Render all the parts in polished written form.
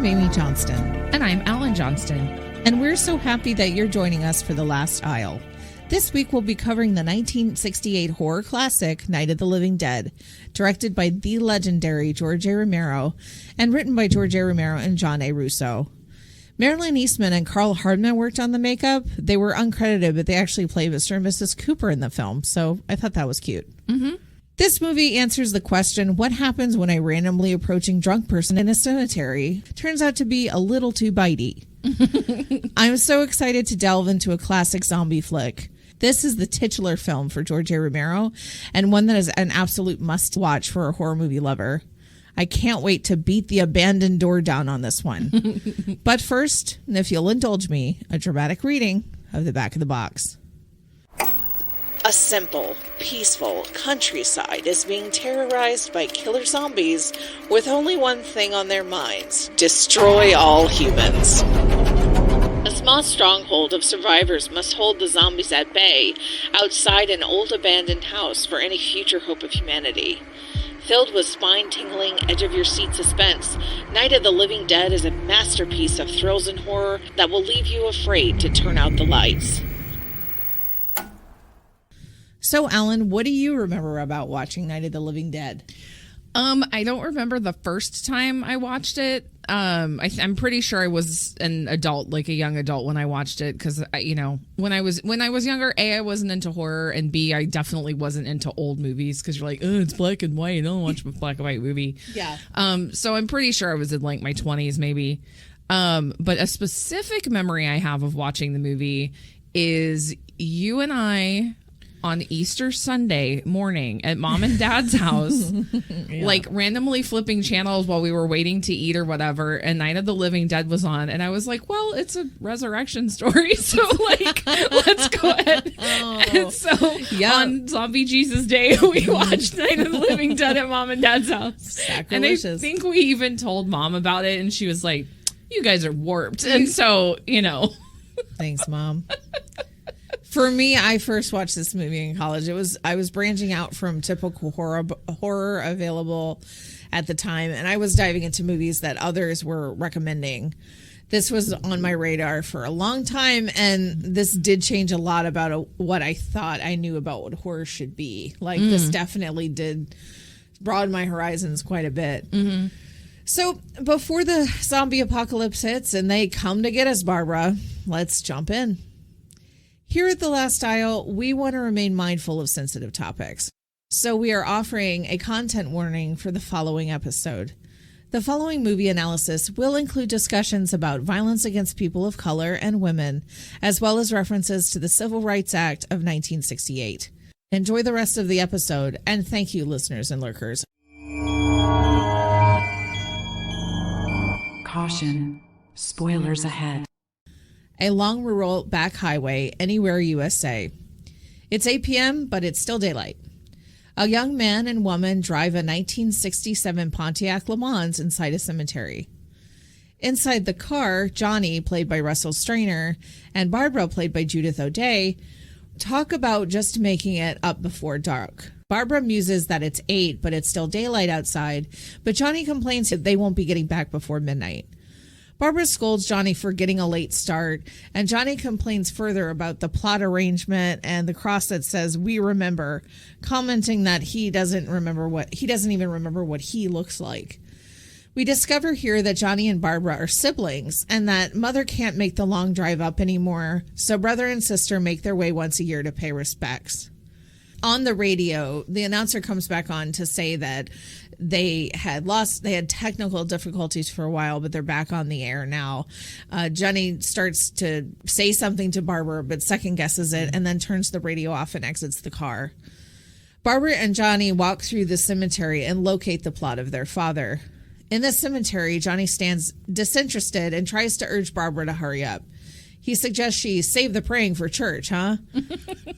I'm Amy Johnston. And I'm Allyn Johnston. And we're so happy that you're joining us for The Last Aisle. This week we'll be covering the 1968 horror classic, Night of the Living Dead, directed by the legendary George A. Romero and written by George A. Romero and John A. Russo. Marilyn Eastman and Carl Hardman worked on the makeup. They were uncredited, but they actually played Mr. and Mrs. Cooper in the film, so I thought that was cute. Mm-hmm. This movie answers the question, what happens when a randomly approaching drunk person in a cemetery turns out to be a little too bitey? I'm so excited to delve into a classic zombie flick. This is the titular film for George A. Romero, and one that is an absolute must-watch for a horror movie lover. I can't wait to beat the abandoned door down on this one. But first, if you'll indulge me, a dramatic reading of the back of the box. A simple, peaceful countryside is being terrorized by killer zombies with only one thing on their minds: destroy all humans. A small stronghold of survivors must hold the zombies at bay outside an old abandoned house for any future hope of humanity. Filled with spine-tingling, edge-of-your-seat suspense, Night of the Living Dead is a masterpiece of thrills and horror that will leave you afraid to turn out the lights. So, Allyn, what do you remember about watching Night of the Living Dead? I don't remember the first time I watched it. I'm pretty sure I was an adult, like a young adult, when I watched it, because when I was younger, A, I wasn't into horror, and B, I definitely wasn't into old movies, because you're like, oh, it's black and white. I don't watch a black and white movie. Yeah. So I'm pretty sure I was in like my 20s, maybe. But a specific memory I have of watching the movie is you and I on Easter Sunday morning at Mom and Dad's house, like randomly flipping channels while we were waiting to eat or whatever, and Night of the Living Dead was on, and I was like, well, it's a resurrection story, so like, let's go ahead. And so on Zombie Jesus Day, we watched Night of the Living Dead at Mom and Dad's house. Sacrilegious. And I think we even told Mom about it, and she was like, you guys are warped. And so, Thanks, Mom. For me, I first watched this movie in college. I was branching out from typical horror available at the time, and I was diving into movies that others were recommending. This was on my radar for a long time, and this did change a lot about what I thought I knew about what horror should be. Like, this definitely did broaden my horizons quite a bit. Mm-hmm. So, before the zombie apocalypse hits and they come to get us, Barbara, let's jump in. Here at The Last Aisle, we want to remain mindful of sensitive topics. So we are offering a content warning for the following episode. The following movie analysis will include discussions about violence against people of color and women, as well as references to the Civil Rights Act of 1968. Enjoy the rest of the episode, and thank you, listeners and lurkers. Caution. Spoilers ahead. A long rural back highway, anywhere USA. It's 8 p.m., but it's still daylight. A young man and woman drive a 1967 Pontiac Le Mans inside a cemetery. Inside the car, Johnny, played by Russell Strainer, and Barbara, played by Judith O'Dea, talk about just making it up before dark. Barbara muses that it's 8, but it's still daylight outside, but Johnny complains that they won't be getting back before midnight. Barbara scolds Johnny for getting a late start, and Johnny complains further about the plot arrangement and the cross that says "We remember," commenting that he doesn't even remember what he looks like. We discover here that Johnny and Barbara are siblings, and that Mother can't make the long drive up anymore, so brother and sister make their way once a year to pay respects. On the radio, the announcer comes back on to say that they had technical difficulties for a while, but they're back on the air now. Johnny starts to say something to Barbara, but second guesses it, and then turns the radio off and exits the car. Barbara and Johnny walk through the cemetery and locate the plot of their father. In the cemetery, Johnny stands disinterested and tries to urge Barbara to hurry up. He suggests she save the praying for church, huh?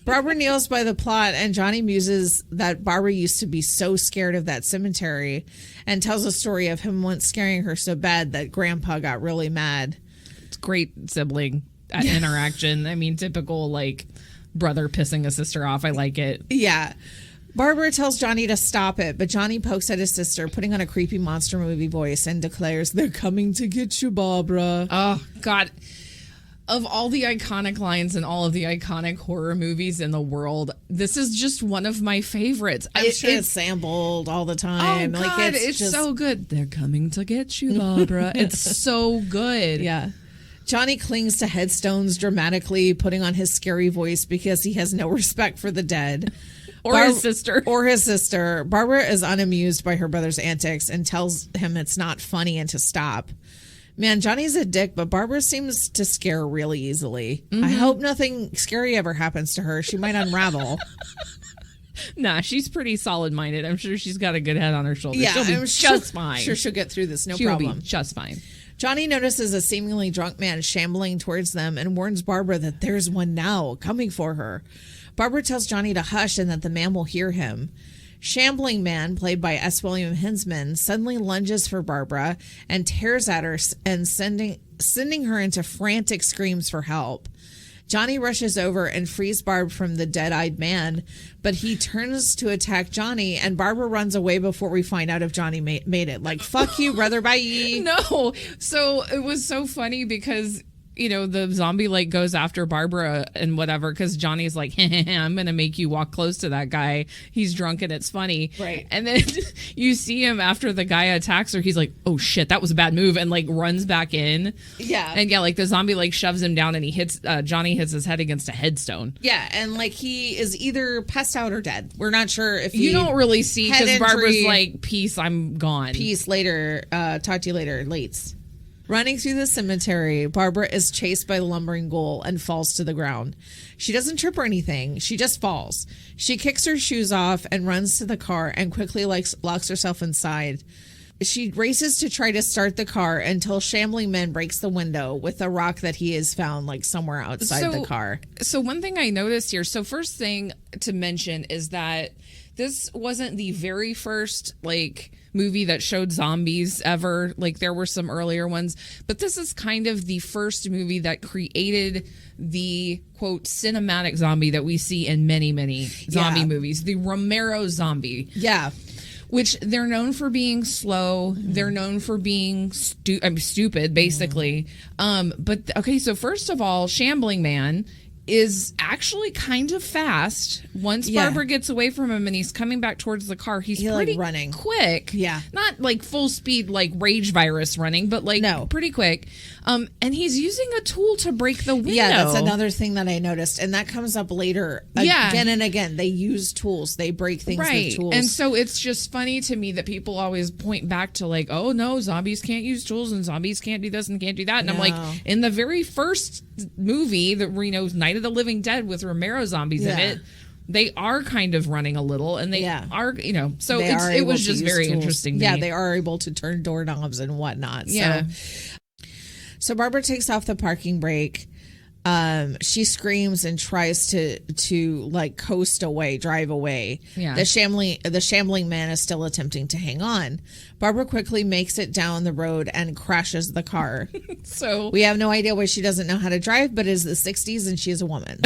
Barbara kneels by the plot, and Johnny muses that Barbara used to be so scared of that cemetery and tells a story of him once scaring her so bad that Grandpa got really mad. It's great sibling interaction. I mean, typical, like, brother pissing a sister off. I like it. Yeah. Barbara tells Johnny to stop it, but Johnny pokes at his sister, putting on a creepy monster movie voice, and declares, "They're coming to get you, Barbara." Oh, God. Of all the iconic lines in all of the iconic horror movies in the world, this is just one of my favorites. I'm sure it's sampled all the time. Oh, God, it's just so good. They're coming to get you, Barbara. It's so good. Yeah. Johnny clings to headstones dramatically, putting on his scary voice because he has no respect for the dead. Or his sister. Or his sister. Barbara is unamused by her brother's antics and tells him it's not funny and to stop. Man, Johnny's a dick, but Barbara seems to scare really easily. I hope nothing scary ever happens to her. She might unravel. Nah, she's pretty solid-minded. I'm sure she's got a good head on her shoulders. Yeah, she'll be just fine. Sure, she'll get through this, no She'll problem. be just fine. Johnny notices a seemingly drunk man shambling towards them and warns Barbara that there's one now coming for her. Barbara tells Johnny to hush and that the man will hear him. Shambling man, played by S. William Hinsman, suddenly lunges for Barbara and tears at her and sending her into frantic screams for help. Johnny rushes over and frees Barb from the dead-eyed man, but he turns to attack Johnny, and Barbara runs away before we find out if Johnny made it. Like, fuck you, brother, bye. No. So it was so funny because, you know, the zombie like goes after Barbara and whatever because Johnny's like, I'm going to make you walk close to that guy. He's drunk and it's funny. Right. And then you see him after the guy attacks her. He's like, oh, shit, that was a bad move, and like runs back in. Yeah. And yeah, like the zombie like shoves him down and he hits, Johnny hits his head against a headstone. Yeah, and like he is either passed out or dead. We're not sure if You don't really see because Barbara's injury. like, peace, I'm gone. Peace later. Talk to you later. Lates. Running through the cemetery, Barbara is chased by the lumbering ghoul and falls to the ground. She doesn't trip or anything. She just falls. She kicks her shoes off and runs to the car and quickly locks herself inside. She races to try to start the car until Shambling Man breaks the window with a rock that he has found like somewhere outside the car. So one thing I noticed here, so first thing to mention is that this wasn't the very first like movie that showed zombies ever. Like there were some earlier ones, but this is kind of the first movie that created the quote cinematic zombie that we see in many zombie movies, the Romero zombie. Yeah. Which they're known for being slow. They're known for being stupid, basically. But okay, so first of all, Shambling Man is actually kind of fast. Once Barbara gets away from him and he's coming back towards the car, he's pretty like running quick. Yeah. Not like full speed like Rage Virus running, but like pretty quick. And he's using a tool to break the window. Yeah, that's another thing that I noticed. And that comes up later again and again. They use tools. They break things with tools. And so it's just funny to me that people always point back to like, oh no, zombies can't use tools and zombies can't do this and can't do that. And I'm like, in the very first movie, the Night of the Living Dead with Romero zombies in it, they are kind of running a little and they are, you know, so it was just very interesting to me. They are able to turn doorknobs and whatnot. Yeah. So Barbara takes off the parking brake. She screams and tries to like coast away, drive away. Yeah. The shambling man is still attempting to hang on. Barbara quickly makes it down the road and crashes the car. So we have no idea why she doesn't know how to drive, but it's the 60s and she is a woman.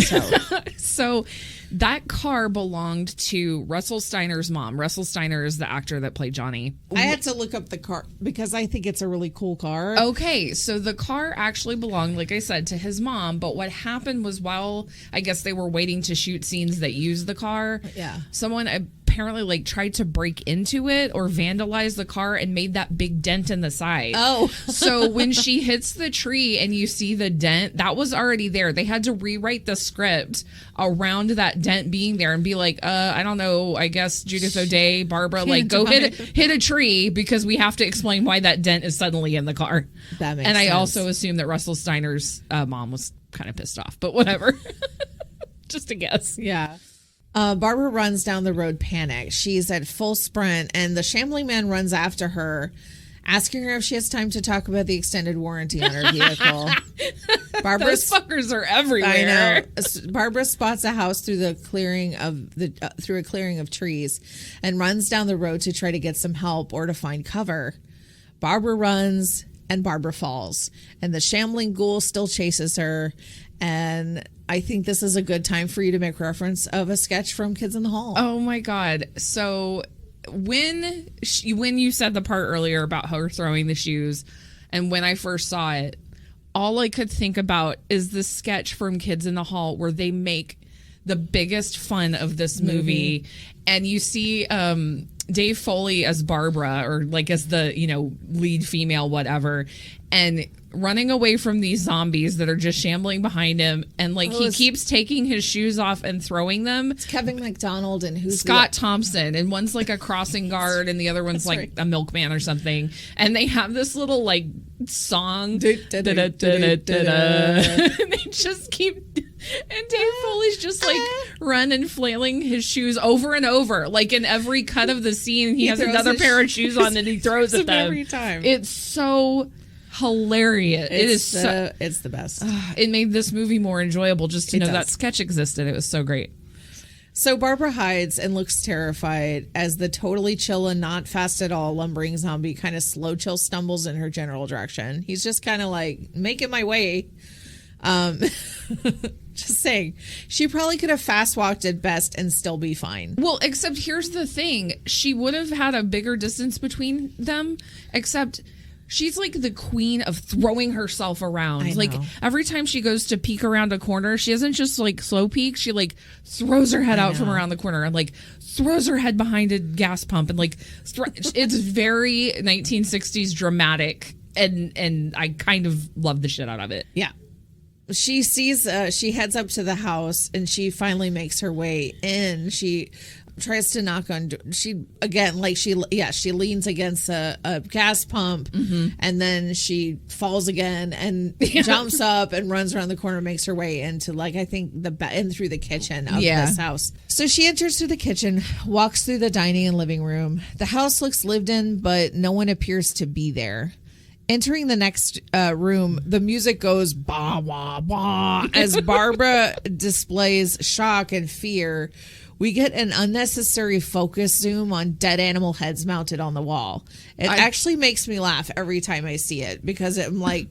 So that car belonged to Russell Steiner's mom. Russell Steiner is the actor that played Johnny. I had to look up the car because I think it's a really cool car. Okay, so the car actually belonged, like I said, to his mom. But what happened was while I guess they were waiting to shoot scenes that used the car, someone apparently like tried to break into it or vandalize the car and made that big dent in the side. Oh. So when she hits the tree and you see the dent, that was already there. They had to rewrite the script around that dent being there and be like, I don't know, I guess Judith O'Dea, Barbara, like go hit a tree because we have to explain why that dent is suddenly in the car. That makes sense. And I also assume that Russell Steiner's mom was kind of pissed off, but whatever. Just a guess. Yeah. Barbara runs down the road panicked. She's at full sprint, and the shambling man runs after her, asking her if she has time to talk about the extended warranty on her vehicle. Those fuckers are everywhere. I know. Barbara spots a house through a clearing of trees, and runs down the road to try to get some help or to find cover. Barbara runs, and Barbara falls, and the shambling ghoul still chases her. And I think this is a good time for you to make reference of a sketch from Kids in the Hall. Oh my God. So when you said the part earlier about her throwing the shoes, and when I first saw it, all I could think about is the sketch from Kids in the Hall where they make the biggest fun of this movie. And you see Dave Foley as Barbara, or like as the, lead female, whatever, and running away from these zombies that are just shambling behind him. And he keeps taking his shoes off and throwing them. It's Kevin McDonald and who's Scott Thompson, and one's like a crossing guard and the other one's a milkman or something. And they have this little song. And they just keep, and Dave Foley's just running, flailing his shoes over and over. Like in every cut of the scene, he has another pair of shoes on and he throws at them every time. It's so hilarious. It's the best. It made this movie more enjoyable just to know that sketch existed. It was so great. So Barbara hides and looks terrified as the totally chill and not fast at all lumbering zombie kind of slow chill stumbles in her general direction. He's just kind of making my way. Just saying, she probably could have fast walked at best and still be fine. Well, except here's the thing. She would have had a bigger distance between them, except she's the queen of throwing herself around. Every time she goes to peek around a corner, she doesn't just slow peek. She throws her head out from around the corner and throws her head behind a gas pump and it's very 1960s dramatic, and I kind of love the shit out of it. Yeah. She sees, she heads up to the house and she finally makes her way in. She tries to knock on, she leans against a gas pump, and then she falls again and jumps up and runs around the corner, makes her way into I think in through the kitchen of this house. So she enters through the kitchen, walks through the dining and living room. The house looks lived in, but no one appears to be there. Entering the next room, the music goes bah, bah, bah. As Barbara displays shock and fear, we get an unnecessary focus zoom on dead animal heads mounted on the wall. It actually makes me laugh every time I see it because I'm like,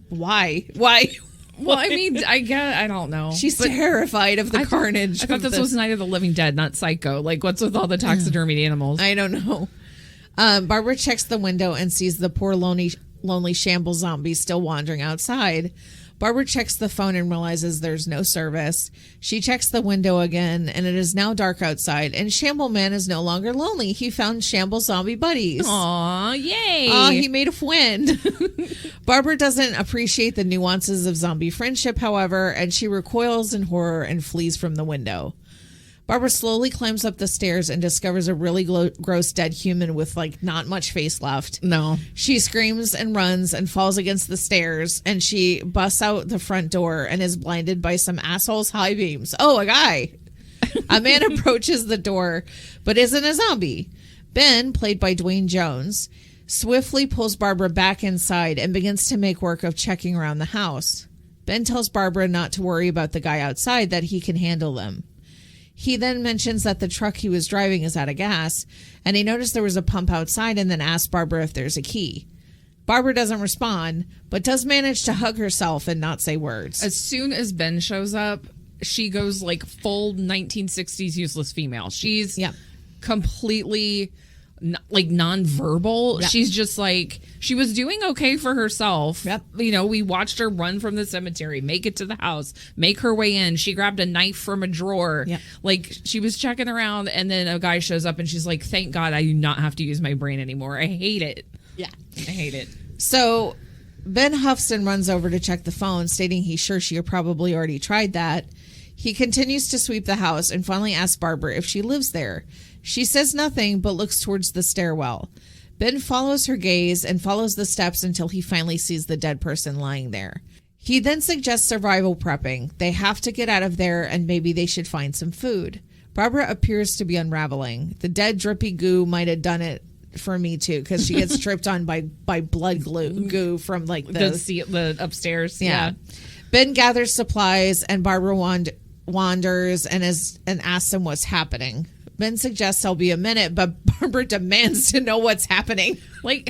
why? Well, I mean, I don't know. She's terrified of the carnage. I thought this was Night of the Living Dead, not Psycho. What's with all the taxidermied animals? I don't know. Barbara checks the window and sees the poor lonely shambles zombie still wandering outside. Barbara checks the phone and realizes there's no service. She checks the window again, and it is now dark outside, and Shamble Man is no longer lonely. He found Shamble zombie buddies. Aw, yay. He made a friend. Barbara doesn't appreciate the nuances of zombie friendship, however, and she recoils in horror and flees from the window. Barbara slowly climbs up the stairs and discovers a really gross dead human with not much face left. No. She screams and runs and falls against the stairs, and she busts out the front door and is blinded by some asshole's high beams. Oh, a guy. A man approaches the door, but isn't a zombie. Ben, played by Dwayne Jones, swiftly pulls Barbara back inside and begins to make work of checking around the house. Ben tells Barbara not to worry about the guy outside, that he can handle them. He then mentions that the truck he was driving is out of gas, and he noticed there was a pump outside and then asks Barbara if there's a key. Barbara doesn't respond, but does manage to hug herself and not say words. As soon as Ben shows up, she goes full 1960s useless female. She's completely nonverbal. She's just she was doing okay for herself. Yep. We watched her run from the cemetery, make it to the house, make her way in. She grabbed a knife from a drawer. Yep. She was checking around, and then a guy shows up and she's like, thank God I do not have to use my brain anymore. I hate it. Yeah. I hate it. So Ben huffs and runs over to check the phone, stating he's sure she probably already tried that. He continues to sweep the house and finally asks Barbara if she lives there. She says nothing, but looks towards the stairwell. Ben follows her gaze and follows the steps until he finally sees the dead person lying there. He then suggests survival prepping. They have to get out of there, and maybe they should find some food. Barbara appears to be unraveling. The dead drippy goo might have done it for me too, because she gets tripped on by blood goo from the upstairs. Yeah. Ben gathers supplies, and Barbara wanders and asks him what's happening. Ben suggests I'll be a minute, but Barbara demands to know what's happening.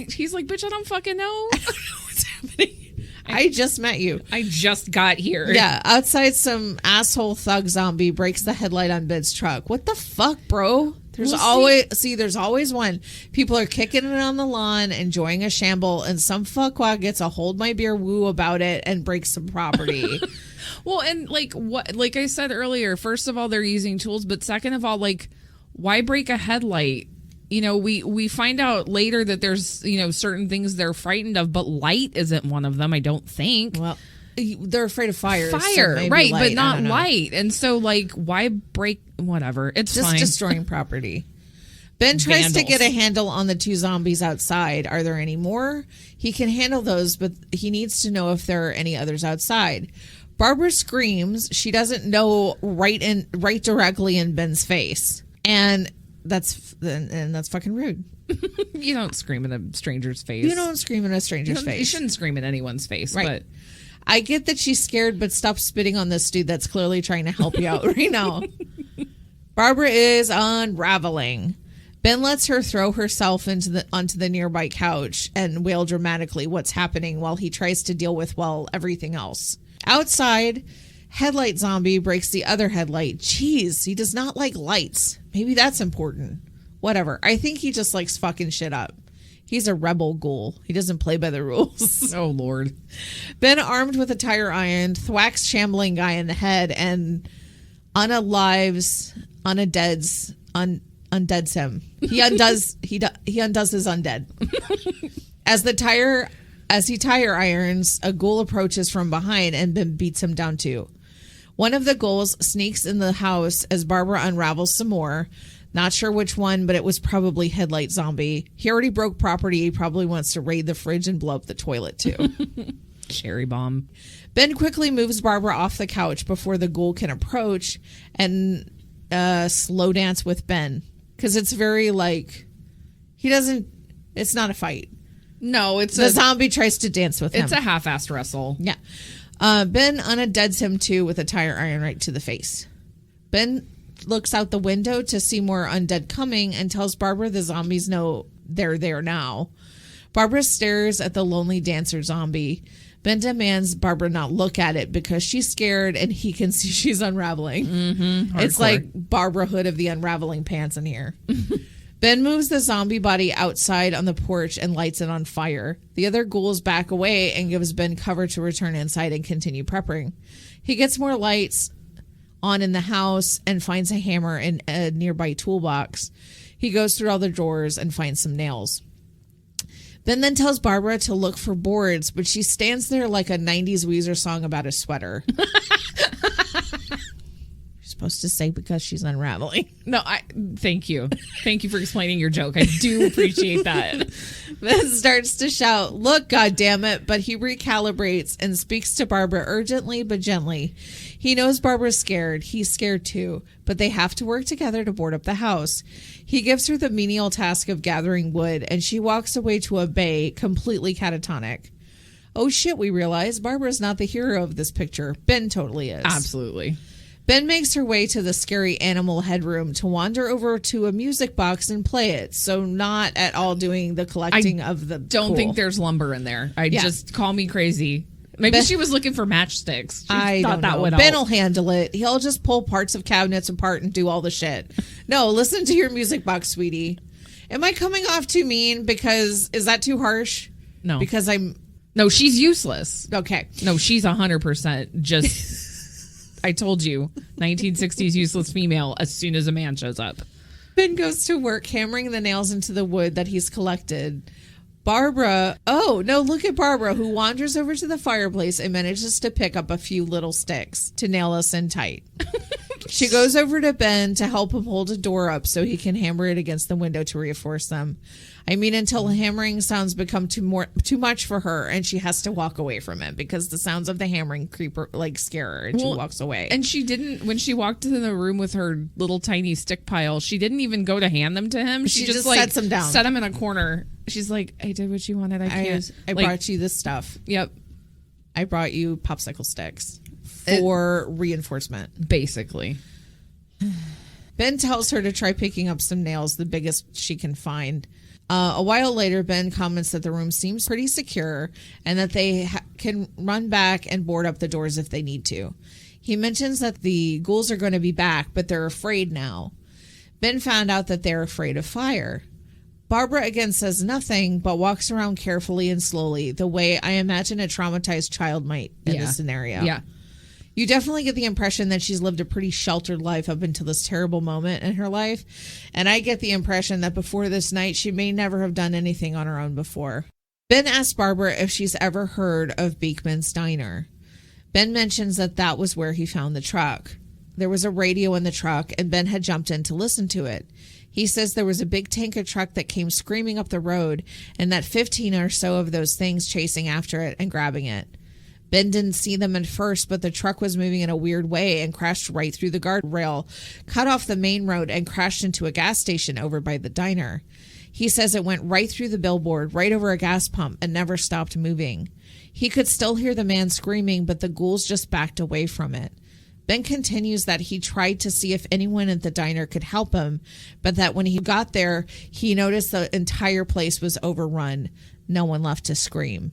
He's like, bitch, I don't fucking know. I don't know what's happening. I just met you. I just got here. Yeah, outside, some asshole thug zombie breaks the headlight on Ben's truck. What the fuck, bro? There's always one. People are kicking it on the lawn, enjoying a shamble, and some fuckwad gets a hold my beer woo about it and breaks some property. Well, and like I said earlier, first of all, they're using tools, but second of all, like, why break a headlight? You know, we find out later that there's, you know, certain things they're frightened of, but light isn't one of them, I don't think. Well, they're afraid of fire. Fire, so right, light, but not light. And so, like, why break whatever? It's just fine. destroying property. Ben tries to get a handle on the two zombies outside. Are there any more? He can handle those, but he needs to know if there are any others outside. Barbara screams. She doesn't know right directly in Ben's face. And that's fucking rude. You don't scream in a stranger's face. You don't scream in a stranger's face. You shouldn't scream in anyone's face, right. But I get that she's scared, but stop spitting on this dude that's clearly trying to help you out right now. Barbara is unraveling. Ben lets her throw herself onto the nearby couch and wail dramatically what's happening while he tries to deal with, everything else. Outside, headlight zombie breaks the other headlight. Jeez, he does not like lights. Maybe that's important. Whatever. I think he just likes fucking shit up. He's a rebel ghoul. He doesn't play by the rules. Oh, Lord. Ben, armed with a tire iron, thwacks shambling guy in the head and undeads him. He undoes his undead. As he tire irons, a ghoul approaches from behind and Ben beats him down too. One of the ghouls sneaks in the house as Barbara unravels some more. Not sure which one, but it was probably headlight zombie. He already broke property. He probably wants to raid the fridge and blow up the toilet too. Cherry bomb. Ben quickly moves Barbara off the couch before the ghoul can approach and slow dance with Ben. Because it's very it's not a fight. No, the zombie tries to dance with him. It's a half-assed wrestle. Yeah. Ben undeads him too with a tire iron right to the face. Ben looks out the window to see more undead coming and tells Barbara the zombies know they're there now. Barbara stares at the lonely dancer zombie. Ben demands Barbara not look at it because she's scared and he can see she's unraveling. Mm-hmm. It's like Barbara Hood of the unraveling pants in here. Ben moves the zombie body outside on the porch and lights it on fire. The other ghouls back away and gives Ben cover to return inside and continue prepping. He gets more lights on in the house and finds a hammer in a nearby toolbox. He goes through all the drawers and finds some nails. Ben then tells Barbara to look for boards, but she stands there like a 90s Weezer song about a sweater. Supposed to say because she's unraveling. No, thank you. Thank you for explaining your joke. I do appreciate that. Ben starts to shout, "Look, goddammit," but he recalibrates and speaks to Barbara urgently but gently. He knows Barbara's scared. He's scared too, but they have to work together to board up the house. He gives her the menial task of gathering wood, and she walks away to a bay, completely catatonic. Oh shit, we realize Barbara's not the hero of this picture. Ben totally is. Absolutely. Ben makes her way to the scary animal headroom to wander over to a music box and play it. So not at all doing the collecting of the Don't think there's lumber in there. Just call me crazy. Maybe Ben, she was looking for matchsticks. I thought that would Ben will handle it. He'll just pull parts of cabinets apart and do all the shit. No, listen to your music box, sweetie. Am I coming off too mean? Because is that too harsh? No. Because No, she's useless. Okay. No, she's 100% just... I told you, 1960s useless female as soon as a man shows up. Ben goes to work hammering the nails into the wood that he's collected. Look at Barbara, who wanders over to the fireplace and manages to pick up a few little sticks to nail us in tight. She goes over to Ben to help him hold a door up so he can hammer it against the window to reinforce them. I mean, until hammering sounds become too much for her and she has to walk away from it because the sounds of the hammering scare her and she walks away. And she didn't, when she walked in the room with her little tiny stick pile, she didn't even go to hand them to him. She just sets them down. Set them in a corner. She's like, I did what you wanted. I brought you this stuff. Yep. I brought you popsicle sticks for reinforcement. Basically. Ben tells her to try picking up some nails, the biggest she can find. A while later, Ben comments that the room seems pretty secure and that they can run back and board up the doors if they need to. He mentions that the ghouls are going to be back, but they're afraid now. Ben found out that they're afraid of fire. Barbara again says nothing, but walks around carefully and slowly, the way I imagine a traumatized child might in this scenario. Yeah. You definitely get the impression that she's lived a pretty sheltered life up until this terrible moment in her life. And I get the impression that before this night, she may never have done anything on her own before. Ben asks Barbara if she's ever heard of Beekman's Diner. Ben mentions that that was where he found the truck. There was a radio in the truck, and Ben had jumped in to listen to it. He says there was a big tanker truck that came screaming up the road, and that 15 or so of those things chasing after it and grabbing it. Ben didn't see them at first, but the truck was moving in a weird way and crashed right through the guardrail, cut off the main road, and crashed into a gas station over by the diner. He says it went right through the billboard, right over a gas pump, and never stopped moving. He could still hear the man screaming, but the ghouls just backed away from it. Ben continues that he tried to see if anyone at the diner could help him, but that when he got there, he noticed the entire place was overrun. No one left to scream.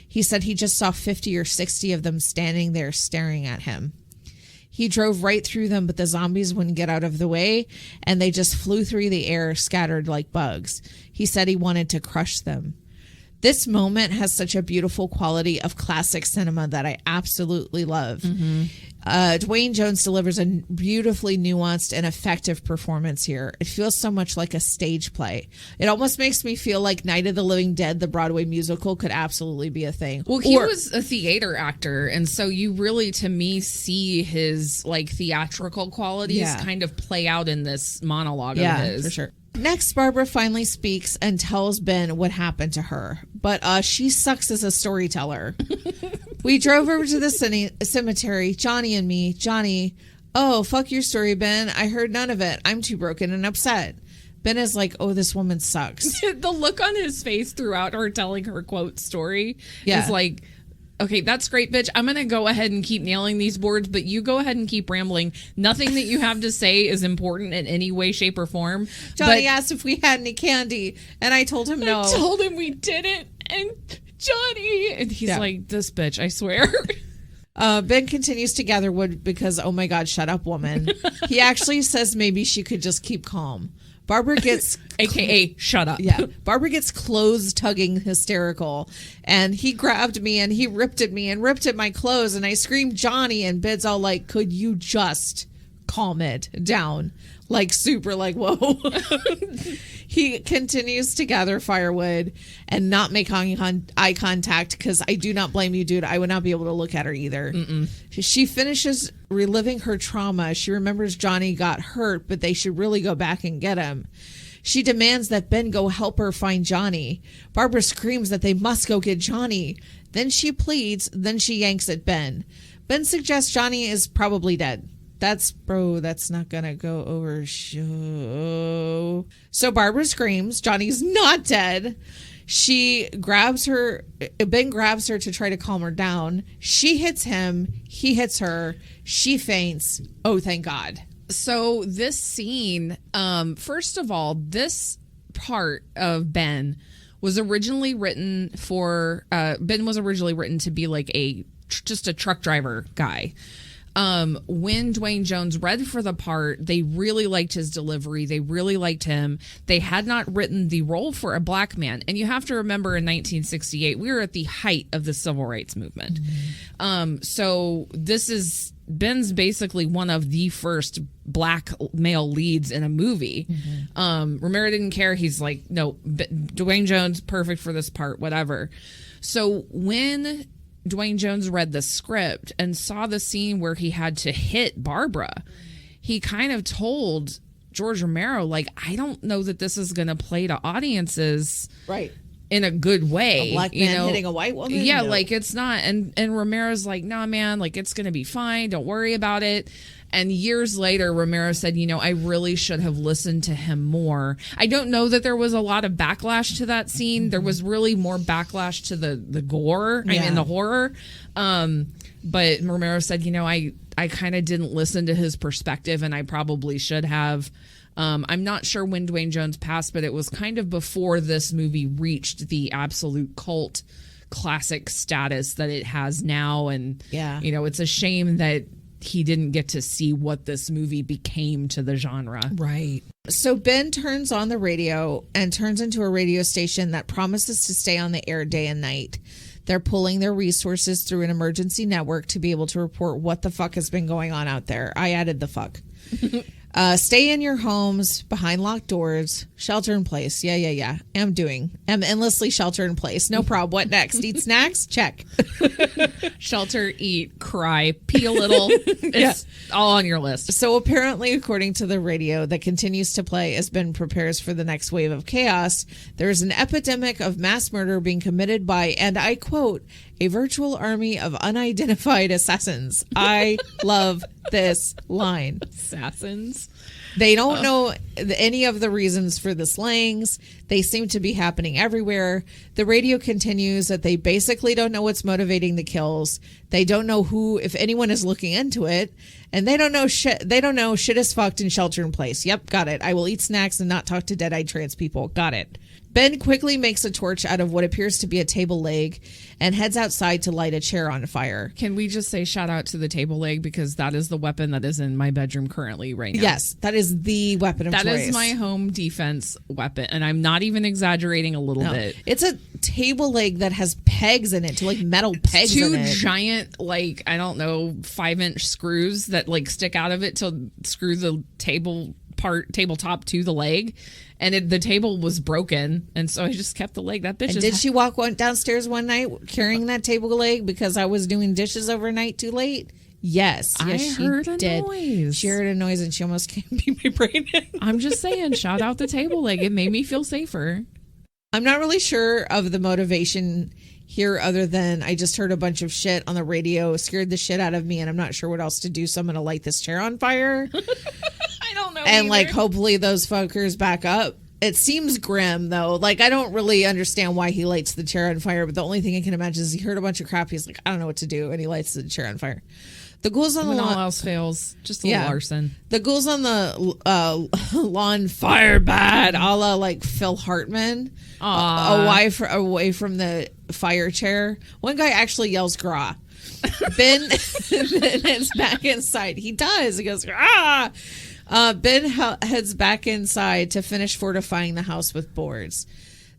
He said he just saw 50 or 60 of them standing there staring at him. He drove right through them, but the zombies wouldn't get out of the way, and they just flew through the air, scattered like bugs. He said he wanted to crush them. This moment has such a beautiful quality of classic cinema that I absolutely love. Dwayne Jones delivers a beautifully nuanced and effective performance here. It feels so much like a stage play. It almost makes me feel like Night of the Living Dead, the Broadway musical, could absolutely be a thing. Well, he was a theater actor, and so you really, to me, see his like theatrical qualities kind of play out in this monologue of his. For sure. Next, Barbara finally speaks and tells Ben what happened to her, but she sucks as a storyteller. We drove over to the cemetery, Johnny and me. Johnny, oh, fuck your story, Ben. I heard none of it. I'm too broken and upset. Ben is like, oh, this woman sucks. The look on his face throughout her telling her quote story is like, okay, that's great, bitch. I'm going to go ahead and keep nailing these boards, but you go ahead and keep rambling. Nothing that you have to say is important in any way, shape, or form. Johnny asked if we had any candy, and I told him no. I told him we didn't, and Johnny, and he's like, this bitch, I swear. Ben continues to gather wood because, oh my God, shut up, woman. He actually says maybe she could just keep calm. Barbara gets... AKA, shut up. Yeah. Barbara gets clothes tugging hysterical. And he grabbed me and he ripped at me and ripped at my clothes. And I screamed, Johnny. And Ben's all like, could you just calm it down? Like super like, whoa. He continues to gather firewood and not make eye contact because I do not blame you, dude. I would not be able to look at her either. She finishes reliving her trauma. She remembers Johnny got hurt, but they should really go back and get him. She demands that Ben go help her find Johnny. Barbara screams that they must go get Johnny. Then she pleads, then she yanks at Ben. Ben suggests Johnny is probably dead. That's not gonna go over show. So Barbara screams, Johnny's not dead. Ben grabs her to try to calm her down. She hits him, he hits her, she faints. Oh, thank God. So this scene, first of all, this part of Ben was originally written to be like just a truck driver guy. When Dwayne Jones read for the part, they really liked his delivery. They really liked him. They had not written the role for a black man. And you have to remember in 1968, we were at the height of the civil rights movement. So Ben's basically one of the first black male leads in a movie. Romero didn't care. He's like, no, Dwayne Jones, perfect for this part, whatever. So when Dwayne Jones read the script and saw the scene where he had to hit Barbara, he kind of told George Romero, like, I don't know that this is going to play to audiences in a good way. A black man hitting a white woman? Yeah, no. Like, it's not. And Romero's like, nah, man, like, it's going to be fine. Don't worry about it. And years later, Romero said, I really should have listened to him more. I don't know that there was a lot of backlash to that scene. There was really more backlash to the gore, the horror. But Romero said, I kind of didn't listen to his perspective, and I probably should have. I'm not sure when Dwayne Jones passed, but it was kind of before this movie reached the absolute cult classic status that it has now. And, it's a shame that he didn't get to see what this movie became to the genre. Right. So Ben turns on the radio and turns into a radio station that promises to stay on the air day and night. They're pulling their resources through an emergency network to be able to report what the fuck has been going on out there. I added the fuck. Stay in your homes, behind locked doors, shelter in place. Yeah. I'm endlessly shelter in place. No problem. What next? Eat snacks? Check. Shelter, eat, cry, pee a little. It's all on your list. So apparently, according to the radio that continues to play as Ben prepares for the next wave of chaos, there is an epidemic of mass murder being committed by, and I quote, a virtual army of unidentified assassins. I love this line. Assassins. They don't know any of the reasons for the slayings. They seem to be happening everywhere. The radio continues that they basically don't know what's motivating the kills. They don't know who, if anyone is looking into it. And they don't know shit. They don't know shit is fucked in shelter in place. Yep, got it. I will eat snacks and not talk to dead-eyed trans people. Got it. Ben quickly makes a torch out of what appears to be a table leg and heads outside to light a chair on fire. Can we just say shout out to the table leg, because that is the weapon that is in my bedroom currently right now. Yes, that is the weapon of choice. That is my home defense weapon, and I'm not even exaggerating a little bit. It's a table leg that has pegs in it, metal pegs in it. Two giant, 5-inch screws that stick out of it to screw the tabletop to the leg. And the table was broken, and so I just kept the leg. That bitch. And did she walk downstairs one night carrying that table leg because I was doing dishes overnight too late? Yes, I heard a noise. She heard a noise, and she almost can't beat my brain in. I'm just saying, shout out the table leg. It made me feel safer. I'm not really sure of the motivation here, other than I just heard a bunch of shit on the radio, scared the shit out of me, and I'm not sure what else to do, so I'm going to light this chair on fire. I don't know. And hopefully those fuckers back up. It seems grim, though. I don't really understand why he lights the chair on fire, but the only thing I can imagine is he heard a bunch of crap. He's like, I don't know what to do, and he lights the chair on fire. The ghouls on the lawn. All else fails, just a little arson. The ghouls on the lawn fire bad, a la Phil Hartman, away from the fire chair. One guy actually yells "Grah." Ben heads back inside. He does. He goes "Ah." Ben heads back inside to finish fortifying the house with boards.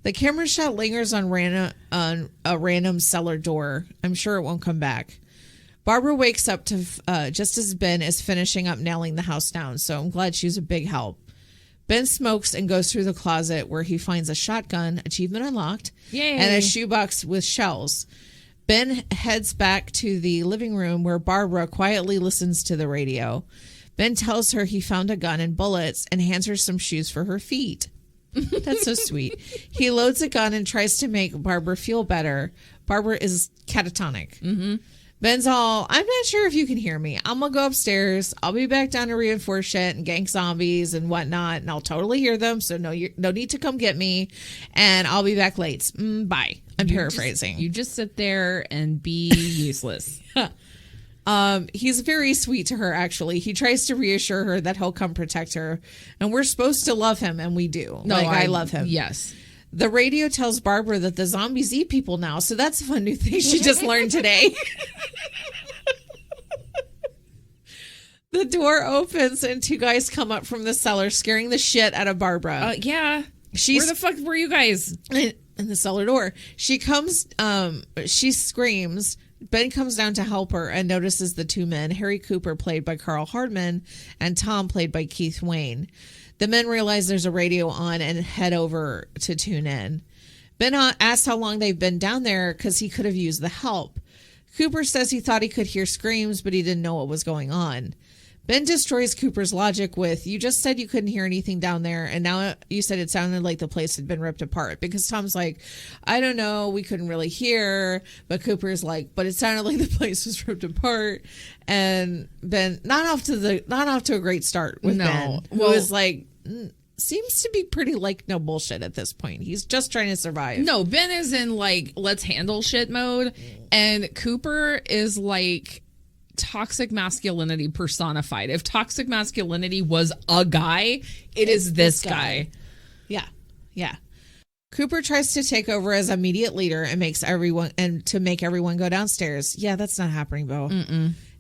The camera shot lingers on a random cellar door. I'm sure it won't come back. Barbara wakes up to just as Ben is finishing up nailing the house down, so I'm glad she's a big help. Ben smokes and goes through the closet where he finds a shotgun, achievement unlocked, and a shoebox with shells. Ben heads back to the living room where Barbara quietly listens to the radio. Ben tells her he found a gun and bullets and hands her some shoes for her feet. That's so sweet. He loads a gun and tries to make Barbara feel better. Barbara is catatonic. Mm-hmm. Ben's all, I'm not sure if you can hear me. I'm going to go upstairs. I'll be back down to reinforce shit and gank zombies and whatnot, and I'll totally hear them, so no need to come get me, and I'll be back late. Bye. I'm paraphrasing. You just sit there and be useless. He's very sweet to her, actually. He tries to reassure her that he'll come protect her, and we're supposed to love him, and we do. No, I love him. Yes. The radio tells Barbara that the zombies eat people now, so that's a fun new thing she just learned today. The door opens and two guys come up from the cellar, scaring the shit out of Barbara. Yeah. Where the fuck were you guys? In the cellar door. She comes, she screams. Ben comes down to help her and notices the two men, Harry Cooper, played by Carl Hardman, and Tom, played by Keith Wayne. The men realize there's a radio on and head over to tune in. Ben asks how long they've been down there because he could have used the help. Cooper says he thought he could hear screams, but he didn't know what was going on. Ben destroys Cooper's logic with, you just said you couldn't hear anything down there, and now you said it sounded like the place had been ripped apart. Because Tom's like, I don't know, we couldn't really hear. But Cooper's like, but it sounded like the place was ripped apart. And Ben, not off to a great start with Ben, who is like, seems to be pretty no bullshit at this point. He's just trying to survive. No, Ben is in let's handle shit mode, and Cooper is toxic masculinity personified. If toxic masculinity was a guy, it's this guy. Yeah. Yeah. Cooper tries to take over as immediate leader and to make everyone go downstairs. Yeah, that's not happening, Bo.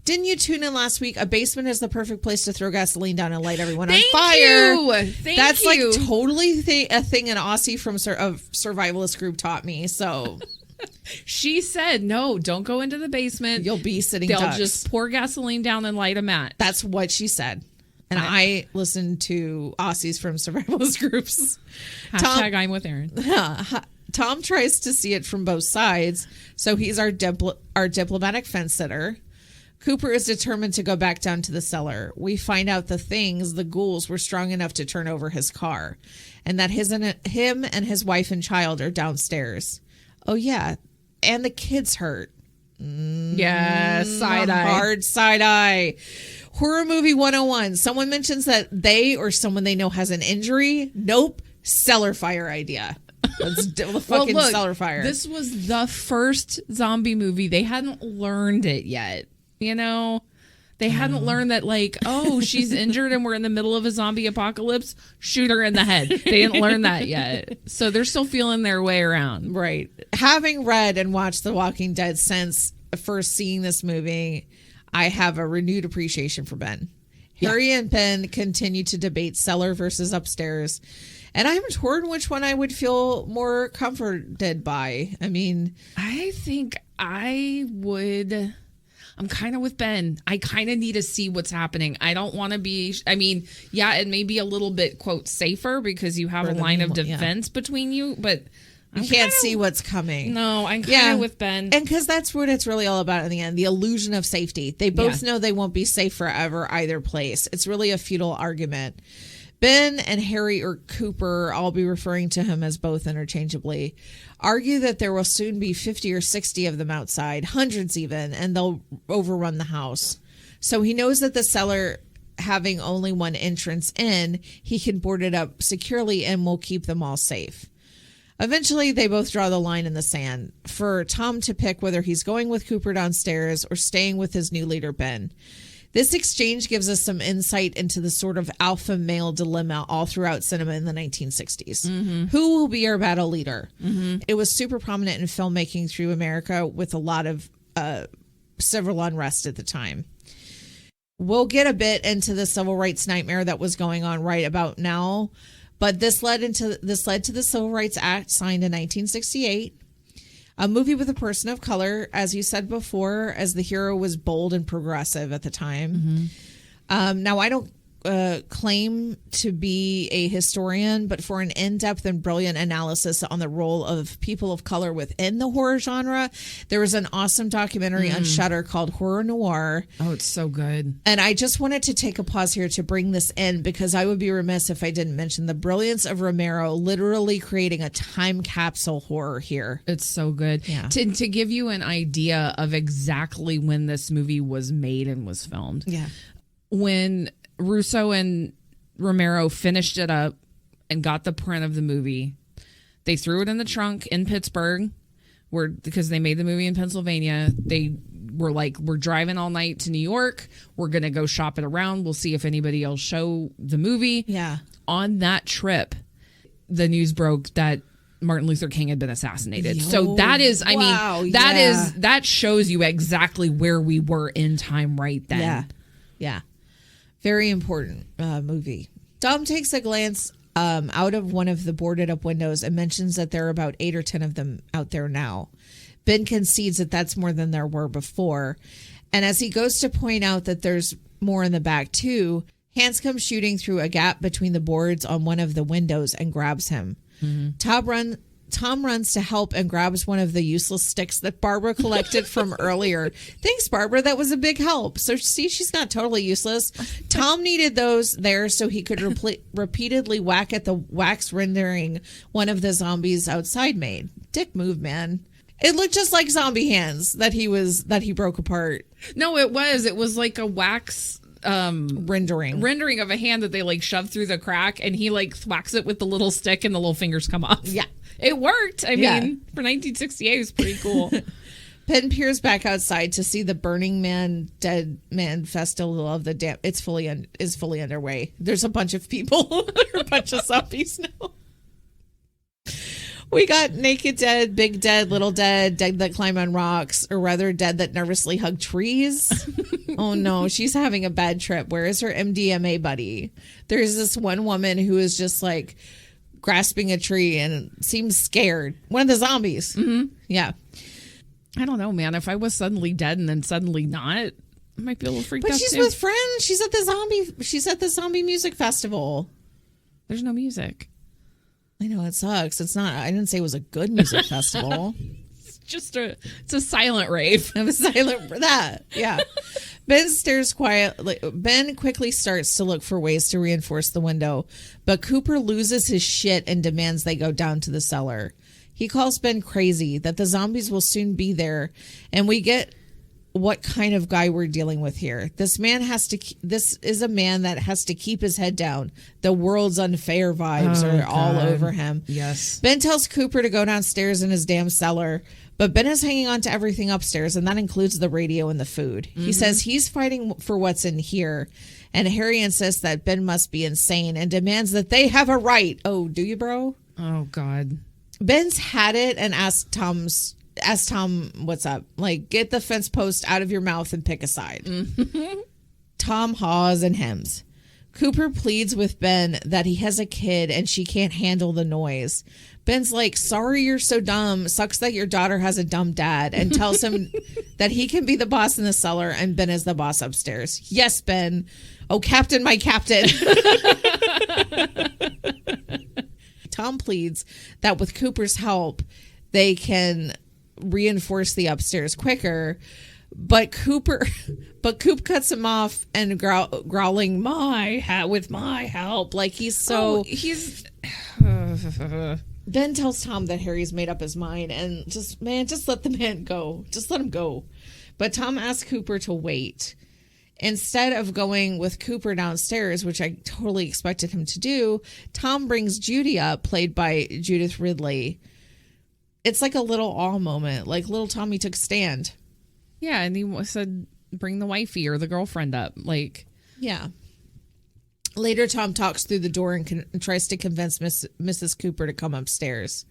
Didn't you tune in last week? A basement is the perfect place to throw gasoline down and light everyone on fire. That's like totally a thing an Aussie from a survivalist group taught me. So she said, no, don't go into the basement. You'll be sitting They'll ducks. just pour gasoline down and light a match. That's what she said. And I listened to Aussies from survivalist groups. Hashtag I'm with Aaron. Tom tries to see it from both sides, so he's our diplomatic fence sitter. Cooper is determined to go back down to the cellar. We find out the ghouls, were strong enough to turn over his car, and that him and his wife and child are downstairs. Oh, yeah. And the kid's hurt. Yeah, side eye. Hard side eye. Horror movie 101. Someone mentions that they or someone they know has an injury. Nope. Cellar fire idea. Let's do the fucking cellar fire. This was the first zombie movie. They hadn't learned it yet. You know? They hadn't learned that, like, oh, she's injured and we're in the middle of a zombie apocalypse. Shoot her in the head. They didn't learn that yet. So they're still feeling their way around. Right. Having read and watched The Walking Dead since first seeing this movie, I have a renewed appreciation for Ben. Harry and Ben continue to debate cellar versus upstairs. And I'm torn which one I would feel more comforted by. I mean, I think I'm kind of with Ben. I kind of need to see what's happening. I don't want to be, it may be a little bit, quote, safer because you have a line of defense between you, but you can't see what's coming. No, I'm kind of with Ben. And because that's what it's really all about in the end, the illusion of safety. They both know they won't be safe forever either place. It's really a futile argument. Ben and Harry, or Cooper, I'll be referring to him as both interchangeably, argue that there will soon be 50 or 60 of them outside, hundreds even, and they'll overrun the house. So he knows that the cellar, having only one entrance in, he can board it up securely and will keep them all safe. Eventually, they both draw the line in the sand for Tom to pick whether he's going with Cooper downstairs or staying with his new leader, Ben. This exchange gives us some insight into the sort of alpha male dilemma all throughout cinema in the 1960s. Mm-hmm. Who will be our battle leader? Mm-hmm. It was super prominent in filmmaking through America with a lot of civil unrest at the time. We'll get a bit into the civil rights nightmare that was going on right about now, but this led to the Civil Rights Act signed in 1968. A movie with a person of color, as you said before, as the hero was bold and progressive at the time. Mm-hmm. Now, I don't claim to be a historian, but for an in-depth and brilliant analysis on the role of people of color within the horror genre, there was an awesome documentary on Shudder called Horror Noir. Oh, it's so good. And I just wanted to take a pause here to bring this in because I would be remiss if I didn't mention the brilliance of Romero literally creating a time capsule horror here. It's so good. Yeah. To give you an idea of exactly when this movie was made and was filmed. Yeah. When Russo and Romero finished it up and got the print of the movie, they threw it in the trunk in Pittsburgh, because they made the movie in Pennsylvania. They were like, we're driving all night to New York. We're going to go shop it around. We'll see if anybody else show the movie. Yeah. On that trip, the news broke that Martin Luther King had been assassinated. So that is, that shows you exactly where we were in time right then. Yeah. Yeah. Very important movie. Dom takes a glance out of one of the boarded up windows and mentions that there are about 8 or 10 of them out there now. Ben concedes that that's more than there were before. And as he goes to point out that there's more in the back too, Hans comes shooting through a gap between the boards on one of the windows and grabs him. Mm-hmm. Tom runs to help and grabs one of the useless sticks that Barbara collected from earlier. Thanks, Barbara. That was a big help. So, see, she's not totally useless. Tom needed those there so he could repeatedly whack at the wax rendering one of the zombies outside made. Dick move, man. It looked just like zombie hands that he broke apart. No, it was like a wax rendering of a hand that they like shoved through the crack, and he like thwacks it with the little stick and the little fingers come off. Yeah. It worked. I mean, for 1968, it was pretty cool. Ben peers back outside to see the Burning Man Dead Man Festival of the Damned. It's fully underway. There's a bunch of people, a bunch of zombies now. We got naked dead, big dead, little dead, dead that climb on rocks, or rather dead that nervously hug trees. Oh no, she's having a bad trip. Where is her MDMA buddy? There's this one woman who is just like grasping a tree and seems scared. One of the zombies. Mm-hmm. Yeah. I don't know, man. If I was suddenly dead and then suddenly not, I might be a little freaked out. But she's too. with friends. She's at the zombie music festival. There's no music. I know, it sucks. It's not. I didn't say it was a good music festival. It's a silent rave. It was silent for that. Yeah. Ben stares quietly. Ben quickly starts to look for ways to reinforce the window, but Cooper loses his shit and demands they go down to the cellar. He calls Ben crazy, that the zombies will soon be there, and we get what kind of guy we're dealing with here. This is a man that has to keep his head down. The world's unfair vibes are all over him. Yes. Ben tells Cooper to go downstairs in his damn cellar, but Ben is hanging on to everything upstairs, and that includes the radio and the food. He says he's fighting for what's in here, and Harry insists that Ben must be insane and demands that they have a right. Oh, do you, bro? Oh, God. Ben's had it and asked Tom, what's up? Like, get the fence post out of your mouth and pick a side. Tom haws and hems. Cooper pleads with Ben that he has a kid and she can't handle the noise. Ben's like, sorry you're so dumb. Sucks that your daughter has a dumb dad, and tells him that he can be the boss in the cellar and Ben is the boss upstairs. Yes, Ben. Oh, Captain, my Captain. Tom pleads that with Cooper's help, they can reinforce the upstairs quicker, but Coop cuts him off and growling with my help, like he's Ben tells Tom that Harry's made up his mind and just let the man go, just let him go. But Tom asks Cooper to wait. Instead of going with Cooper downstairs, which I totally expected him to do, Tom brings Judy up, played by Judith Ridley. It's like a little awe moment, like little Tommy took a stand. Yeah, and he said, bring the wifey or the girlfriend up. Like, yeah. Later, Tom talks through the door and tries to convince Mrs. Cooper to come upstairs.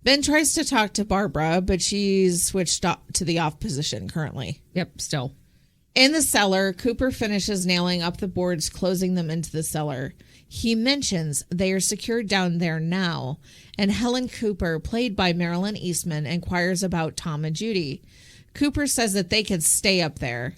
Ben tries to talk to Barbara, but she's switched to the off position currently. Yep, still. In the cellar, Cooper finishes nailing up the boards, closing them into the cellar. He mentions they are secured down there now, and Helen Cooper, played by Marilyn Eastman, inquires about Tom and Judy. Cooper says that they can stay up there.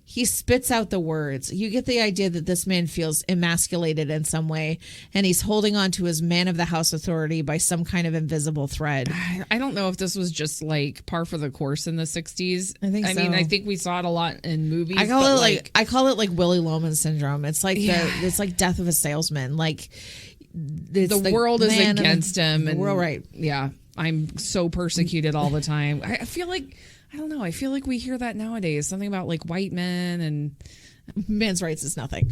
He spits out the words. You get the idea that this man feels emasculated in some way, and he's holding on to his man of the house authority by some kind of invisible thread. I don't know if this was just like par for the course in the 60s. I think so. I mean, I think we saw it a lot in movies. I call it like Willy Loman syndrome. It's like it's like death of a salesman. Like the world is against him. The world, right? Yeah, I'm so persecuted all the time. I feel like. I don't know. I feel like we hear that nowadays. Something about like white men and men's rights is nothing.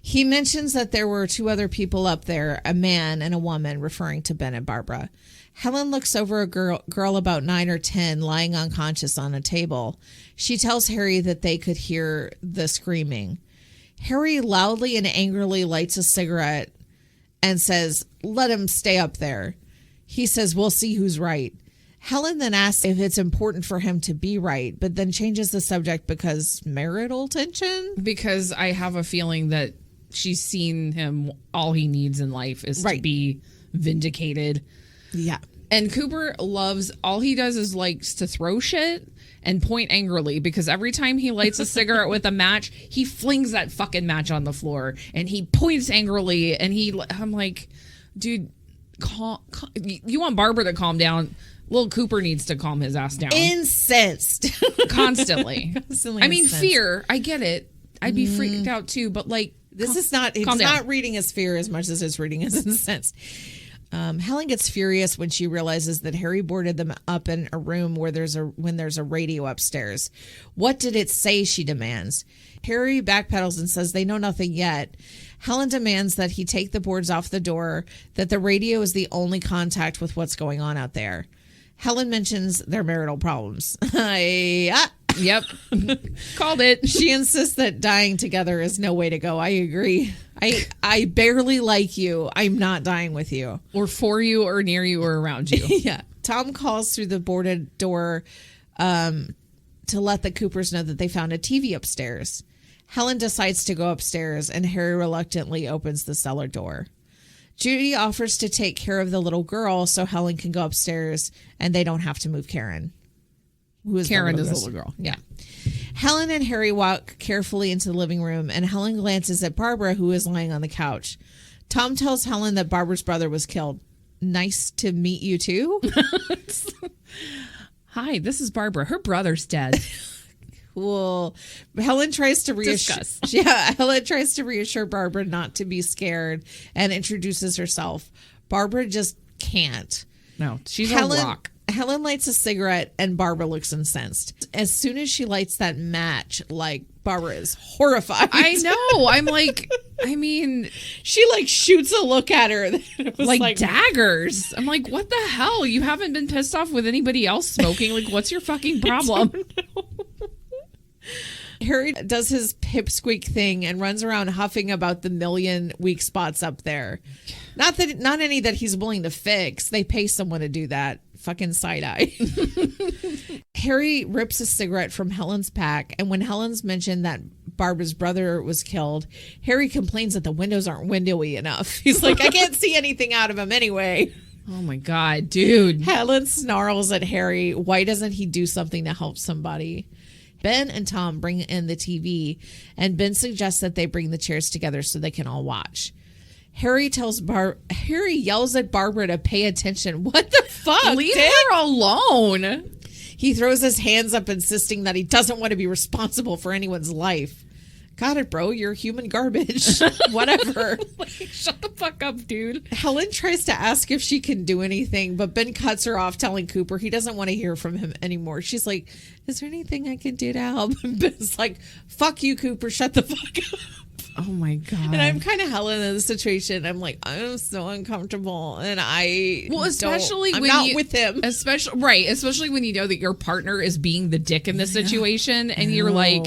He mentions that there were two other people up there, a man and a woman, referring to Ben and Barbara. Helen looks over a girl about 9 or 10 lying unconscious on a table. She tells Harry that they could hear the screaming. Harry loudly and angrily lights a cigarette and says, let him stay up there. He says, we'll see who's right. Helen then asks if it's important for him to be right, but then changes the subject because marital tension? Because I have a feeling that she's seen him, all he needs in life is to be vindicated. Yeah. And Cooper all he does is likes to throw shit and point angrily, because every time he lights a cigarette with a match, he flings that fucking match on the floor and he points angrily, and I'm like, dude, you want Barbara to calm down? Little Cooper needs to calm his ass down. Incensed. Constantly. I mean, incensed. Fear. I get it. I'd be freaked out too, but like... It's not reading as fear as much as it's reading as incensed. Helen gets furious when she realizes that Harry boarded them up in a room when there's a radio upstairs. What did it say, she demands. Harry backpedals and says they know nothing yet. Helen demands that he take the boards off the door, that the radio is the only contact with what's going on out there. Helen mentions their marital problems. Yep. Called it. She insists that dying together is no way to go. I agree. I barely like you. I'm not dying with you. Or for you or near you or around you. Yeah. Tom calls through the boarded door to let the Coopers know that they found a TV upstairs. Helen decides to go upstairs, and Harry reluctantly opens the cellar door. Judy offers to take care of the little girl so Helen can go upstairs and they don't have to move Karen. Who is Karen the is the little girl. Yeah. Helen and Harry walk carefully into the living room, and Helen glances at Barbara, who is lying on the couch. Tom tells Helen that Barbara's brother was killed. Nice to meet you too. Hi, this is Barbara. Her brother's dead. Cool. Helen tries to reassure. Discuss. Yeah, Helen tries to reassure Barbara not to be scared and introduces herself. Barbara just can't. No, she's a rock. Helen lights a cigarette and Barbara looks incensed. As soon as she lights that match, like, Barbara is horrified. I know. I'm like, I mean, she like shoots a look at her. It was like daggers. I'm like, what the hell? You haven't been pissed off with anybody else smoking? Like, what's your fucking problem? Harry does his pipsqueak thing and runs around huffing about the million weak spots up there. Not any that he's willing to fix. They pay someone to do that. Fucking side eye. Harry rips a cigarette from Helen's pack, and when Helen's mentioned that Barbara's brother was killed, Harry complains that the windows aren't windowy enough. He's like, I can't see anything out of them anyway. Oh my God, dude. Helen snarls at Harry. Why doesn't he do something to help somebody? Ben and Tom bring in the TV, and Ben suggests that they bring the chairs together so they can all watch. Harry yells at Barbara to pay attention. What the fuck? Leave her alone. He throws his hands up, insisting that he doesn't want to be responsible for anyone's life. Got it, bro. You're human garbage. Whatever. Like, shut the fuck up, dude. Helen tries to ask if she can do anything, but Ben cuts her off, telling Cooper he doesn't want to hear from him anymore. She's like, is there anything I can do to help? And Ben's like, fuck you, Cooper. Shut the fuck up. Oh my God. And I'm kind of Helen in the situation. I'm like, I'm so uncomfortable. And I'm not with him. Especially when you know that your partner is being the dick in the situation, and you're like,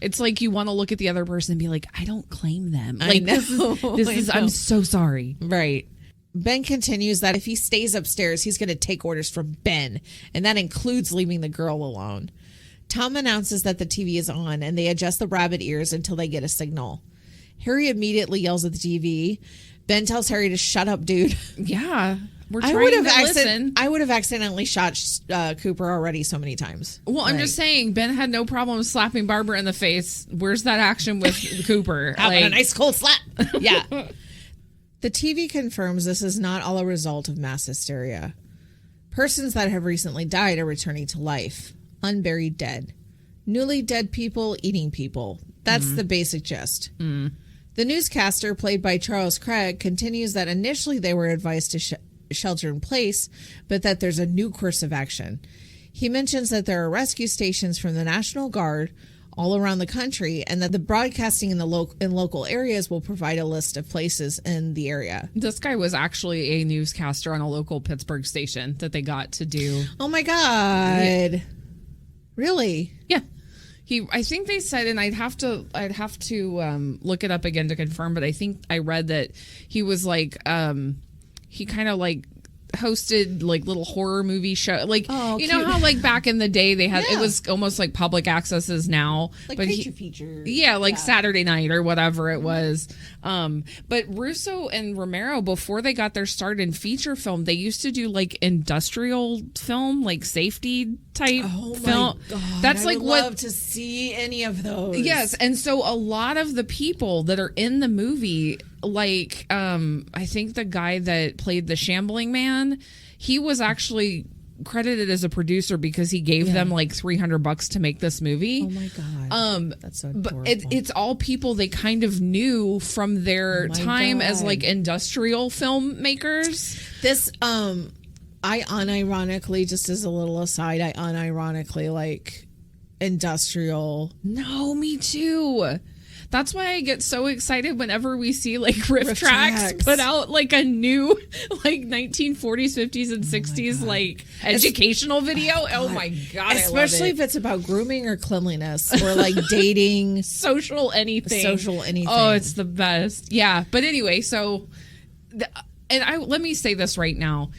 it's like you want to look at the other person and be like, I don't claim them. Like, this is I'm so sorry. Right. Ben continues that if he stays upstairs, he's going to take orders from Ben, and that includes leaving the girl alone. Tom announces that the TV is on, and they adjust the rabbit ears until they get a signal. Harry immediately yells at the TV. Ben tells Harry to shut up, dude. Yeah. We're trying to listen. I would have accidentally shot Cooper already so many times. Well, I'm just saying, Ben had no problem slapping Barbara in the face. Where's that action with Cooper? How about a nice cold slap? Yeah. The TV confirms this is not all a result of mass hysteria. Persons that have recently died are returning to life. Unburied dead. Newly dead people eating people. That's the basic gist. The newscaster, played by Charles Craig, continues that initially they were advised to shelter in place, but that there's a new course of action. He mentions that there are rescue stations from the National Guard all around the country, and that the broadcasting in local areas will provide a list of places in the area. This guy was actually a newscaster on a local Pittsburgh station that they got to do. Oh my God. Yeah. Really? Yeah. I think they said, and I'd have to look it up again to confirm, but I think I read that he was like, he kind of like hosted like little horror movie show, like you know how like back in the day they had it was almost like public access is now, like but feature, Saturday night or whatever it was. But Russo and Romero, before they got their start in feature film, they used to do like industrial film, like safety type film. God, that's like I would love to see any of those. Yes, and so a lot of the people that are in the movie, like I think the guy that played the shambling man, he was actually credited as a producer because he gave them like $300 to make this movie. Oh my God. That's so adorable. But it's all people they kind of knew from their time as like industrial filmmakers. This I unironically, just as a little aside, I unironically like industrial. No, me too. That's why I get so excited whenever we see like Riff Tracks. Tracks put out like a new like 1940s, 50s, and 60s like educational video. Oh my God. Especially if it's about grooming or cleanliness or like dating. Social anything. Oh, it's the best. Yeah. But anyway, so, let me say this right now.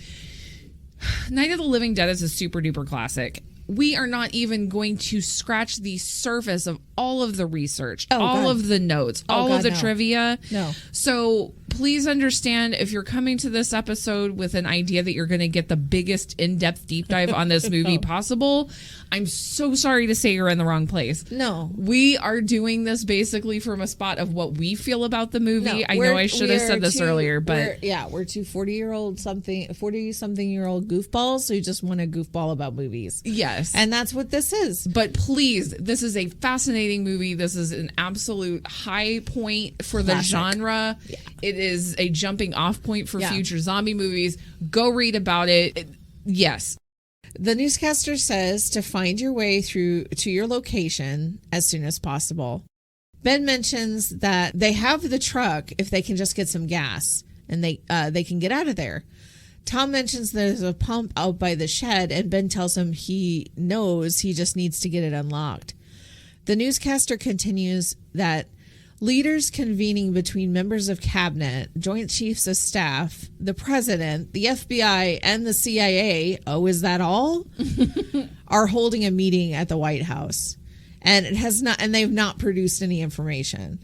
Night of the Living Dead is a super duper classic. We are not even going to scratch the surface of all of the research, all of the notes, all of the trivia. No. So please understand, if you're coming to this episode with an idea that you're going to get the biggest in-depth deep dive on this movie possible, I'm so sorry to say you're in the wrong place. No. We are doing this basically from a spot of what we feel about the movie. I know I should have said this earlier, but... We're two 40-something-year-old goofballs who just want to goofball about movies. Yes. And that's what this is. But please, this is a fascinating movie. This is an absolute high point for the genre. Yeah. It is a jumping off point for future zombie movies. Go read about it. Yes. The newscaster says to find your way through to your location as soon as possible. Ben mentions that they have the truck if they can just get some gas, and they can get out of there. Tom mentions there's a pump out by the shed, and Ben tells him he knows he just needs to get it unlocked. The newscaster continues that leaders convening between members of cabinet, joint chiefs of staff, the president, the FBI, and the CIA, is that all? Are holding a meeting at the White House. And they've not produced any information.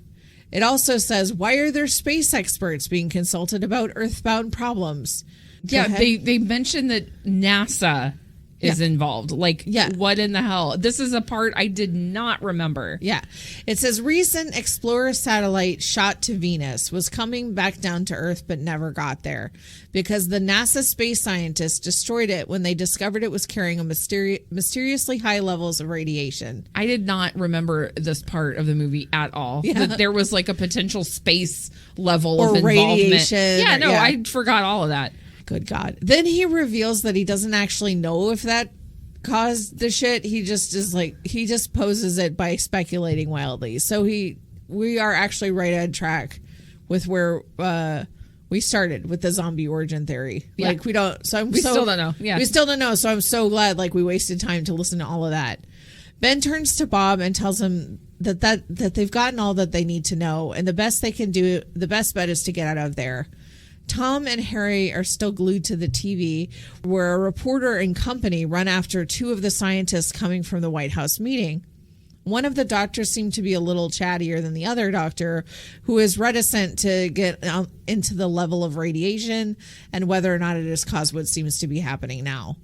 It also says, why are there space experts being consulted about earthbound problems? Yeah, they mentioned that NASA is involved. What in the hell? This is a part I did not remember. Yeah. It says recent Explorer satellite shot to Venus was coming back down to Earth but never got there because the NASA space scientists destroyed it when they discovered it was carrying a mysteriously high levels of radiation. I did not remember this part of the movie at all. Yeah. That there was like a potential space level of involvement. Radiation. Yeah, no, I forgot all of that. Good God. Then he reveals that he doesn't actually know if that caused the shit. He just poses it by speculating wildly. So we are actually right on track with where we started with the zombie origin theory. Yeah. We still don't know. Yeah. We still don't know. So I'm so glad we wasted time to listen to all of that. Ben turns to Bob and tells him that they've gotten all that they need to know, and the best they can do, the best bet is to get out of there. Tom and Harry are still glued to the TV, where a reporter and company run after two of the scientists coming from the White House meeting. One of the doctors seemed to be a little chattier than the other doctor, who is reticent to get into the level of radiation and whether or not it has caused what seems to be happening now.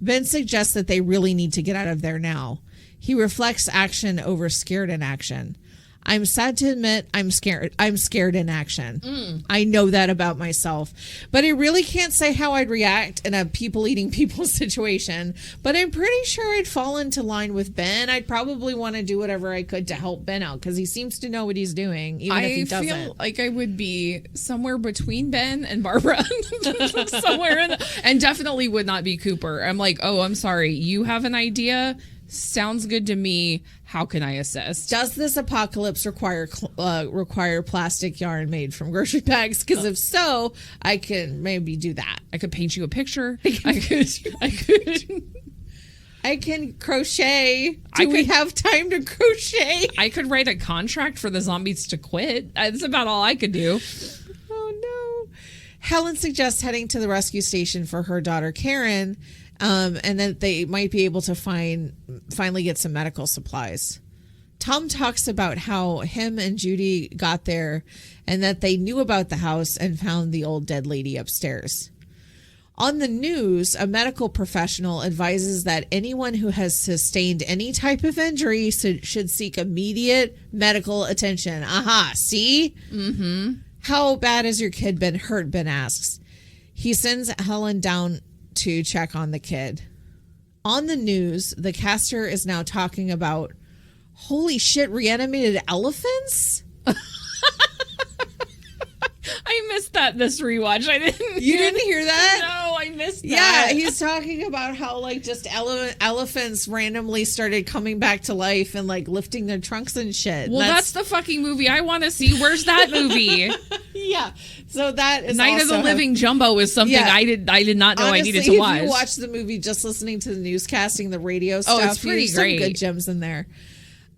Ben suggests that they really need to get out of there now. He reflects action over scared inaction. I'm sad to admit I'm scared. I'm scared in action. I know that about myself, but I really can't say how I'd react in a people eating people situation, but I'm pretty sure I'd fall into line with Ben. I'd probably want to do whatever I could to help Ben out because he seems to know what he's doing, even if he doesn't. I feel like I would be somewhere between Ben and Barbara, and definitely would not be Cooper. I'm like, oh, I'm sorry. You have an idea? Sounds good to me. How can I assist? Does this apocalypse require plastic yarn made from grocery bags? Because if so, I can maybe do that. I could paint you a picture. I can crochet. We have time to crochet? I could write a contract for the zombies to quit. That's about all I could do. Oh no. Helen suggests heading to the rescue station for her daughter Karen. And that they might be able to finally get some medical supplies. Tom talks about how him and Judy got there and that they knew about the house and found the old dead lady upstairs. On the news, a medical professional advises that anyone who has sustained any type of injury should seek immediate medical attention. Aha, see? Mm-hmm. How bad has your kid been hurt? Ben asks. He sends Helen down to check on the kid. On the news, the caster is now talking about, holy shit, reanimated elephants? I missed that this rewatch. I didn't. You didn't hear that? No, I missed that. Yeah, he's talking about how like just elephants randomly started coming back to life and like lifting their trunks and shit. Well, that's the fucking movie I want to see. Where's that movie? Yeah. So that is Night of the also Living Jumbo is something I did not know. Honestly, I needed to watch. If you watch the movie just listening to the newscasting, the radio stuff, it's pretty there's great. some good gems in there.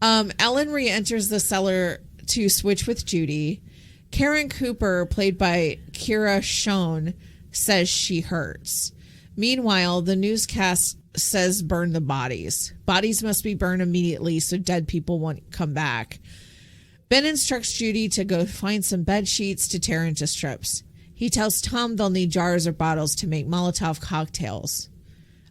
Ellen re-enters the cellar to switch with Judy. Karen Cooper, played by Kira Schoen, says she hurts. Meanwhile, the newscast says burn the bodies. Bodies must be burned immediately so dead people won't come back. Ben instructs Judy to go find some bed sheets to tear into strips. He tells Tom they'll need jars or bottles to make Molotov cocktails.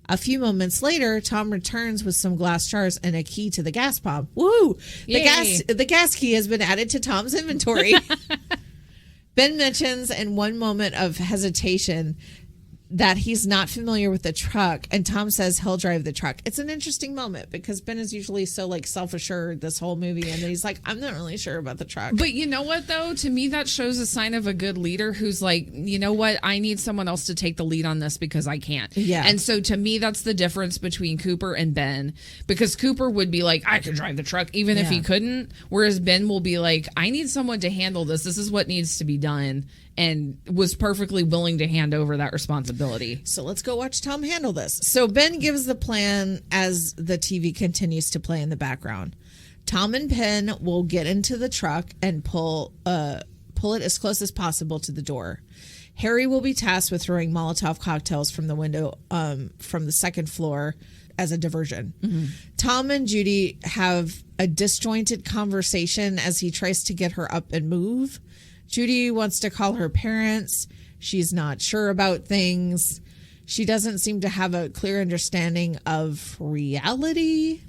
A few moments later, Tom returns with some glass jars and a key to the gas pump. Woo! The gas key has been added to Tom's inventory. Ben mentions in one moment of hesitation that he's not familiar with the truck, and Tom says he'll drive the truck. It's an interesting moment because Ben is usually so like self-assured this whole movie, and then he's like, I'm not really sure about the truck. But you know what, though? To me, that shows a sign of a good leader who's like, you know what? I need someone else to take the lead on this because I can't. Yeah. And so to me, that's the difference between Cooper and Ben, because Cooper would be like, I can drive the truck even if he couldn't, whereas Ben will be like, I need someone to handle this. This is what needs to be done, and was perfectly willing to hand over that responsibility. So let's go watch Tom handle this. So Ben gives the plan as the TV continues to play in the background. Tom and Ben will get into the truck and pull it as close as possible to the door. Harry will be tasked with throwing Molotov cocktails from the window from the second floor as a diversion. Mm-hmm. Tom and Judy have a disjointed conversation as he tries to get her up and move. Judy wants to call her parents. She's not sure about things. She doesn't seem to have a clear understanding of reality.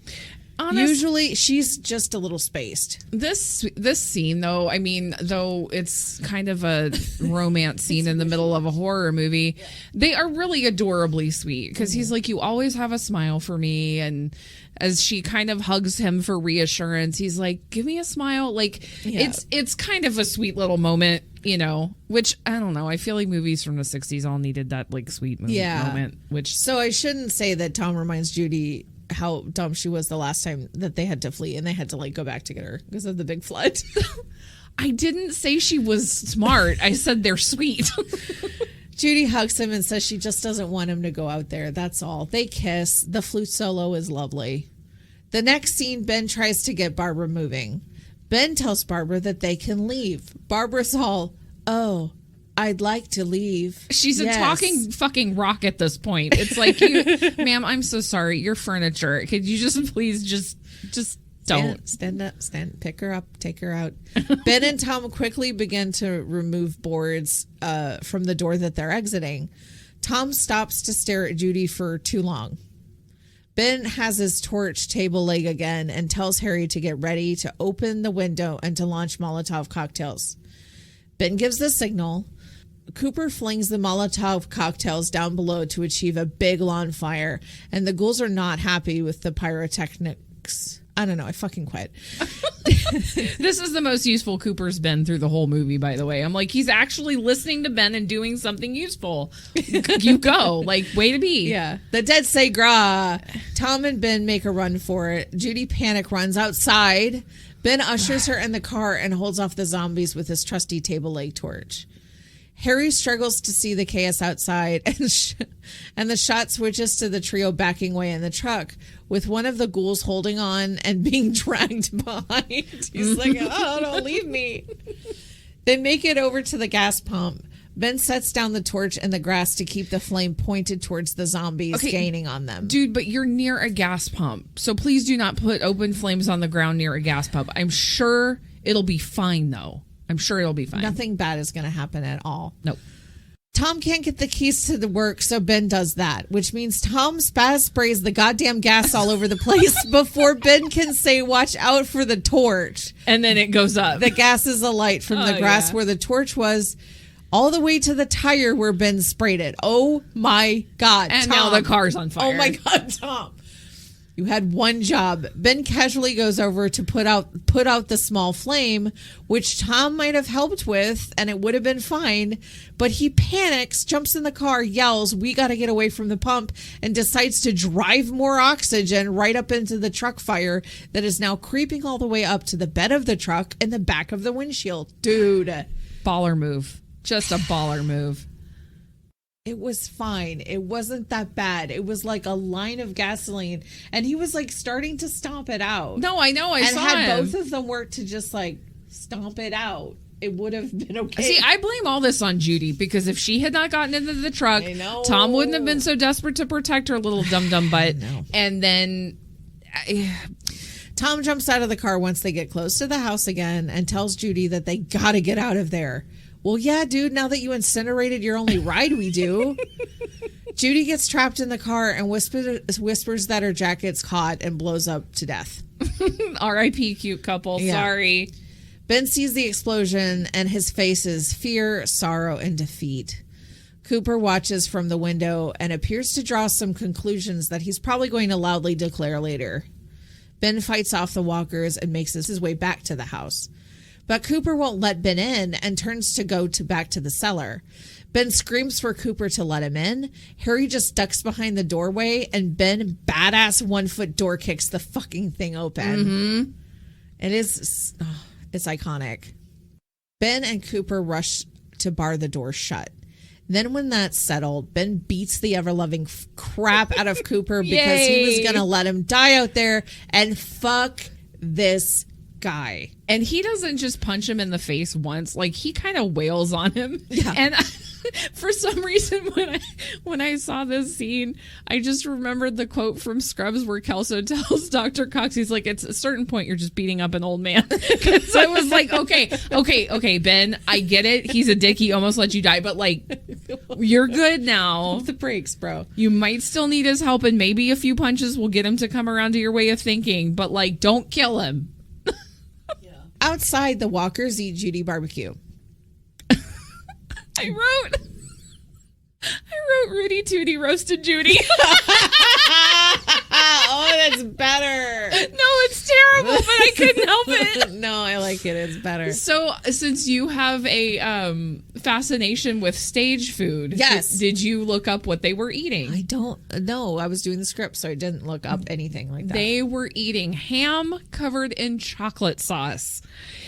Usually, she's just a little spaced. This scene, though, I mean, though it's kind of a romance scene in the middle of a horror movie, they are really adorably sweet because he's like, you always have a smile for me, and as she kind of hugs him for reassurance, he's like, give me a smile. Like, it's kind of a sweet little moment, you know, which I don't know. I feel like movies from the 60s all needed that like sweet moment. So I shouldn't say that Tom reminds Judy how dumb she was the last time that they had to flee and they had to like go back to get her because of the big flood. I didn't say she was smart. I said they're sweet. Judy hugs him and says she just doesn't want him to go out there. That's all. They kiss. The flute solo is lovely. The next scene, Ben tries to get Barbara moving. Ben tells Barbara that they can leave. Barbara's all, oh, I'd like to leave. She's a talking fucking rock at this point. It's like, ma'am, I'm so sorry. Your furniture. Could you just please just don't. Stand up, pick her up, take her out. Ben and Tom quickly begin to remove boards from the door that they're exiting. Tom stops to stare at Judy for too long. Ben has his torch table leg again and tells Harry to get ready to open the window and to launch Molotov cocktails. Ben gives the signal. Cooper flings the Molotov cocktails down below to achieve a big lawn fire, and the ghouls are not happy with the pyrotechnics. I don't know. I fucking quit. This is the most useful Cooper's been through the whole movie, by the way. I'm like, he's actually listening to Ben and doing something useful. You go. Like, way to be. Yeah. The dead say gra. Tom and Ben make a run for it. Judy panic runs outside. Ben ushers her in the car and holds off the zombies with his trusty table leg torch. Harry struggles to see the chaos outside, and the shot switches to the trio backing away in the truck, with one of the ghouls holding on and being dragged behind. He's like, oh, don't leave me. They make it over to the gas pump. Ben sets down the torch in the grass to keep the flame pointed towards the zombies gaining on them. Dude, but you're near a gas pump, so please do not put open flames on the ground near a gas pump. I'm sure it'll be fine, though. I'm sure it'll be fine. Nothing bad is going to happen at all. Nope. Tom can't get the keys to the work, so Ben does that, which means Tom sprays the goddamn gas all over the place before Ben can say, watch out for the torch. And then it goes up. The gas is alight from the grass where the torch was all the way to the tire where Ben sprayed it. Oh, my God, And Tom. now the car's on fire. Oh, my God, Tom. You had one job. Ben casually goes over to put out the small flame, which Tom might have helped with, and it would have been fine. But he panics, jumps in the car, yells, "We got to get away from the pump," and decides to drive more oxygen right up into the truck fire that is now creeping all the way up to the bed of the truck and the back of the windshield. Dude. Baller move. Just a baller move. It was fine. It wasn't that bad. It was like a line of gasoline, and he was like starting to stomp it out. No, I know. I and saw had him. both of them work to just like stomp it out. It would have been okay. See, I blame all this on Judy, because if she had not gotten into the truck, I know. Tom wouldn't have been so desperate to protect her little dum-dum butt. And then Tom jumps out of the car once they get close to the house again and tells Judy that they got to get out of there. Well, yeah, dude, now that you incinerated your only ride, we do. Judy gets trapped in the car and whispers that her jacket's hot and blows up to death. R.I.P. cute couple. Yeah. Sorry. Ben sees the explosion and his face is fear, sorrow, and defeat. Cooper watches from the window and appears to draw some conclusions that he's probably going to loudly declare later. Ben fights off the walkers and makes his way back to the house. But Cooper won't let Ben in and turns to go back to the cellar. Ben screams for Cooper to let him in. Harry just ducks behind the doorway, and Ben badass 1-foot door kicks the fucking thing open. Mm-hmm. It's iconic. Ben and Cooper rush to bar the door shut. Then when that's settled, Ben beats the ever-loving crap out of Cooper because he was going to let him die out there, and fuck this guy. And he doesn't just punch him in the face once, like he kind of wails on him. Yeah. And for some reason, when I saw this scene, I just remembered the quote from Scrubs where Kelso tells Dr. Cox, he's like, "At a certain point, you're just beating up an old man." So I was like, okay, Ben, I get it. He's a dick. He almost let you die, but like, you're good now. Pump the brakes, bro. You might still need his help, and maybe a few punches will get him to come around to your way of thinking, but like, don't kill him. Outside, the walkers eat Judy barbecue. I wrote Rudy Tooty roasted Judy. Oh, that's better. No, it's terrible, but I couldn't help it. No, I like it. It's better. So, since you have a fascination with stage food, yes, did you look up what they were eating? I don't know. I was doing the script, so I didn't look up anything like that. They were eating ham covered in chocolate sauce.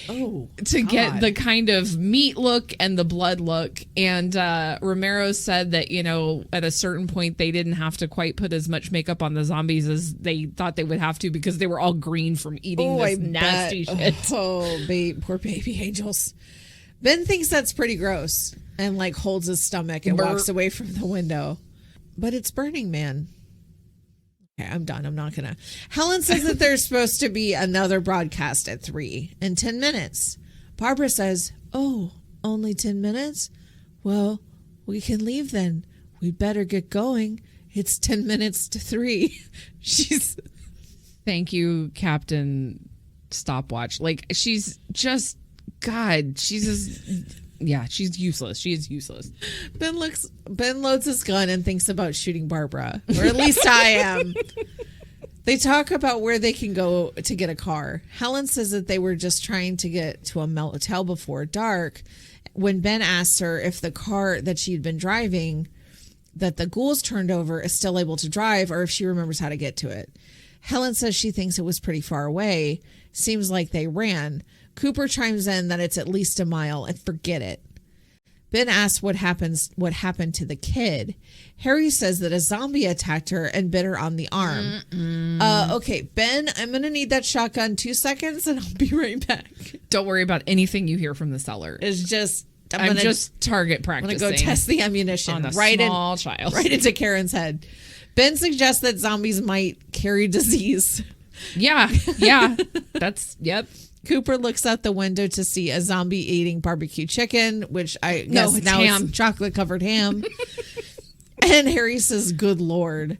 Oh, to get the kind of meat look and the blood look. And Romero said that, you know, at a certain point they didn't have to quite put as much makeup on the zombies as they thought they would have to, because they were all green from eating this nasty shit. Oh, poor baby angels. Ben thinks that's pretty gross and like holds his stomach and walks away from the window. But it's Burning Man. Okay, I'm done. I'm not going to. Helen says that there's supposed to be another broadcast at 3 in 10 minutes. Barbara says, "Oh, only 10 minutes? Well, we can leave then. We'd better get going. It's 10 minutes to 3. She's. Thank you, Captain Stopwatch. Like, she's just, God, she's just. Yeah, she's useless. She is useless. Ben loads his gun and thinks about shooting Barbara. Or at least I am. They talk about where they can go to get a car. Helen says that they were just trying to get to a motel before dark. When Ben asks her if the car that she'd been driving, that the ghouls turned over, is still able to drive, or if she remembers how to get to it. Helen says she thinks it was pretty far away. Seems like they ran. Cooper chimes in that it's at least a mile and forget it. Ben asks what happened to the kid. Harry says that a zombie attacked her and bit her on the arm. Okay, Ben, I'm going to need that shotgun 2 seconds and I'll be right back. Don't worry about anything you hear from the cellar. It's just... I'm just target practicing. I'm going to go test the ammunition on a small child. Right into Karen's head. Ben suggests that zombies might carry disease. Yeah. That's, yep. Cooper looks out the window to see a zombie eating barbecue chicken, which I guess now it's chocolate covered ham. And Harry says, "Good Lord."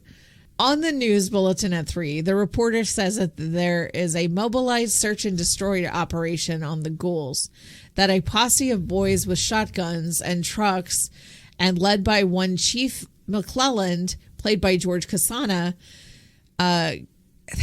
On the news bulletin at 3, the reporter says that there is a mobilized search and destroy operation on the ghouls, that a posse of boys with shotguns and trucks and led by one Chief McClelland, played by George Casana,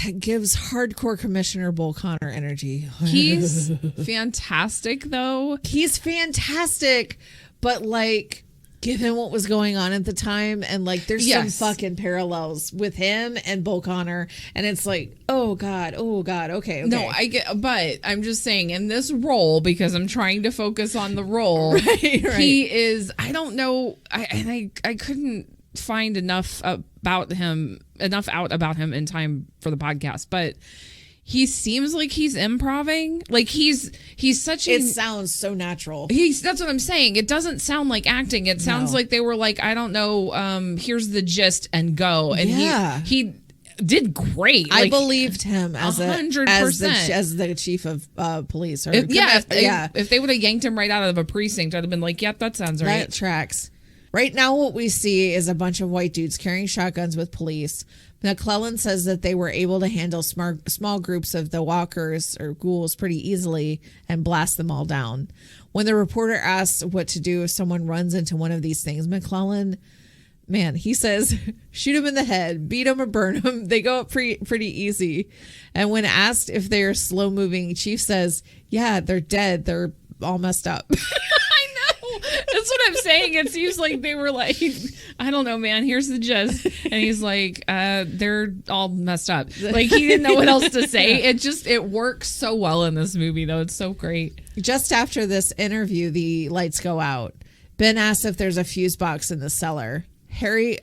that gives hardcore Commissioner Bull Connor energy. He's fantastic, though. He's fantastic, but like, given what was going on at the time, and like, there's some fucking parallels with him and Bull Connor, and it's like, oh god, okay. No, I get, but I'm just saying, in this role, because I'm trying to focus on the role, right. He is. I don't know. I couldn't find enough out about him in time for the podcast, but he seems like he's improving. Like he's such. It sounds so natural. That's what I'm saying. It doesn't sound like acting. It sounds like they were like, I don't know. Here's the gist and go. And he did great. I believed him as 100%. as the chief of police. Or if they would have yanked him right out of a precinct, I'd have been like, yep, that sounds right. That tracks. Right now, what we see is a bunch of white dudes carrying shotguns with police. McClellan says that they were able to handle small groups of the walkers or ghouls pretty easily and blast them all down. When the reporter asks what to do if someone runs into one of these things, McClellan, man, he says, shoot him in the head, beat him or burn him. They go up pretty easy. And when asked if they are slow moving, Chief says, yeah, they're dead. They're all messed up. That's what I'm saying. It seems like they were like, I don't know, man, here's the gist. And he's like, they're all messed up. Like, he didn't know what else to say. It works so well in this movie, though. It's so great. Just after this interview, the lights go out. Ben asks if there's a fuse box in the cellar. Harry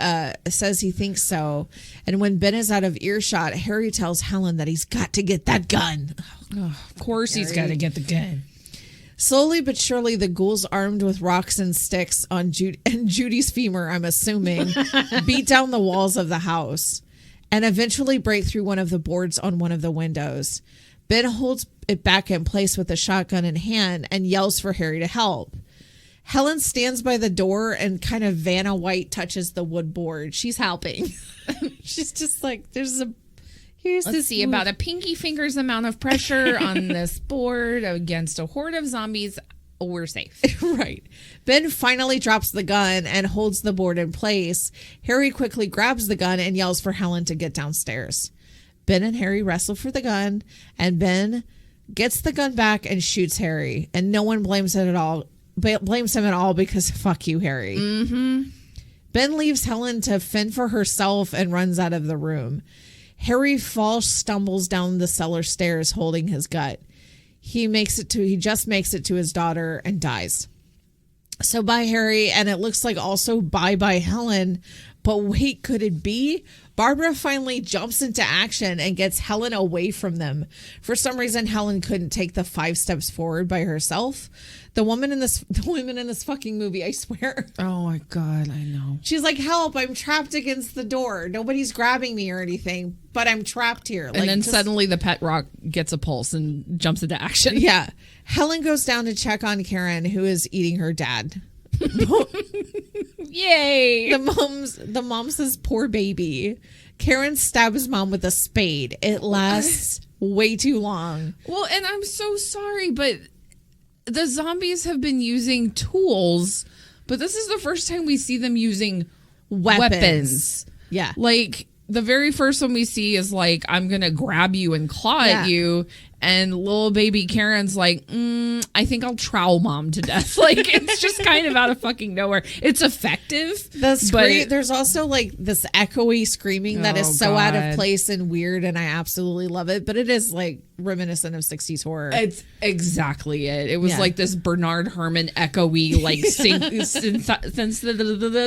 says he thinks so. And when Ben is out of earshot, Harry tells Helen that he's got to get that gun. Oh, of course he's got to get the gun. Slowly but surely, the ghouls armed with rocks and sticks on Judy's femur, I'm assuming, beat down the walls of the house and eventually break through one of the boards on one of the windows. Ben holds it back in place with a shotgun in hand and yells for Harry to help. Helen stands by the door and kind of Vanna White touches the wood board. She's helping. She's just like, Let's see, about a pinky finger's amount of pressure on this board against a horde of zombies. We're safe. Right. Ben finally drops the gun and holds the board in place. Harry quickly grabs the gun and yells for Helen to get downstairs. Ben and Harry wrestle for the gun, and Ben gets the gun back and shoots Harry. And no one blames him at all because fuck you, Harry. Mm-hmm. Ben leaves Helen to fend for herself and runs out of the room. Harry stumbles down the cellar stairs holding his gut. He just makes it to his daughter and dies. So bye, Harry, and it looks like also bye Helen. But wait, could it be? Barbara finally jumps into action and gets Helen away from them. For some reason, Helen couldn't take the 5 steps forward by herself. The women in this fucking movie, I swear. Oh my God, I know. She's like, help, I'm trapped against the door. Nobody's grabbing me or anything, but I'm trapped here. And then suddenly the pet rock gets a pulse and jumps into action. Yeah. Helen goes down to check on Karen, who is eating her dad. Yay! The mom says, poor baby. Karen stabs mom with a spade. It lasts way too long. Well, and I'm so sorry, but the zombies have been using tools, but this is the first time we see them using weapons. Yeah. Like, the very first one we see is like, I'm going to grab you and claw at you. And little baby Karen's like, I think I'll trowel mom to death. Like, it's just kind of out of fucking nowhere. It's effective. There's also like this echoey screaming that is so out of place and weird, and I absolutely love it. But it is like reminiscent of 60s horror. It's exactly it. It was like this Bernard Herrmann echoey, like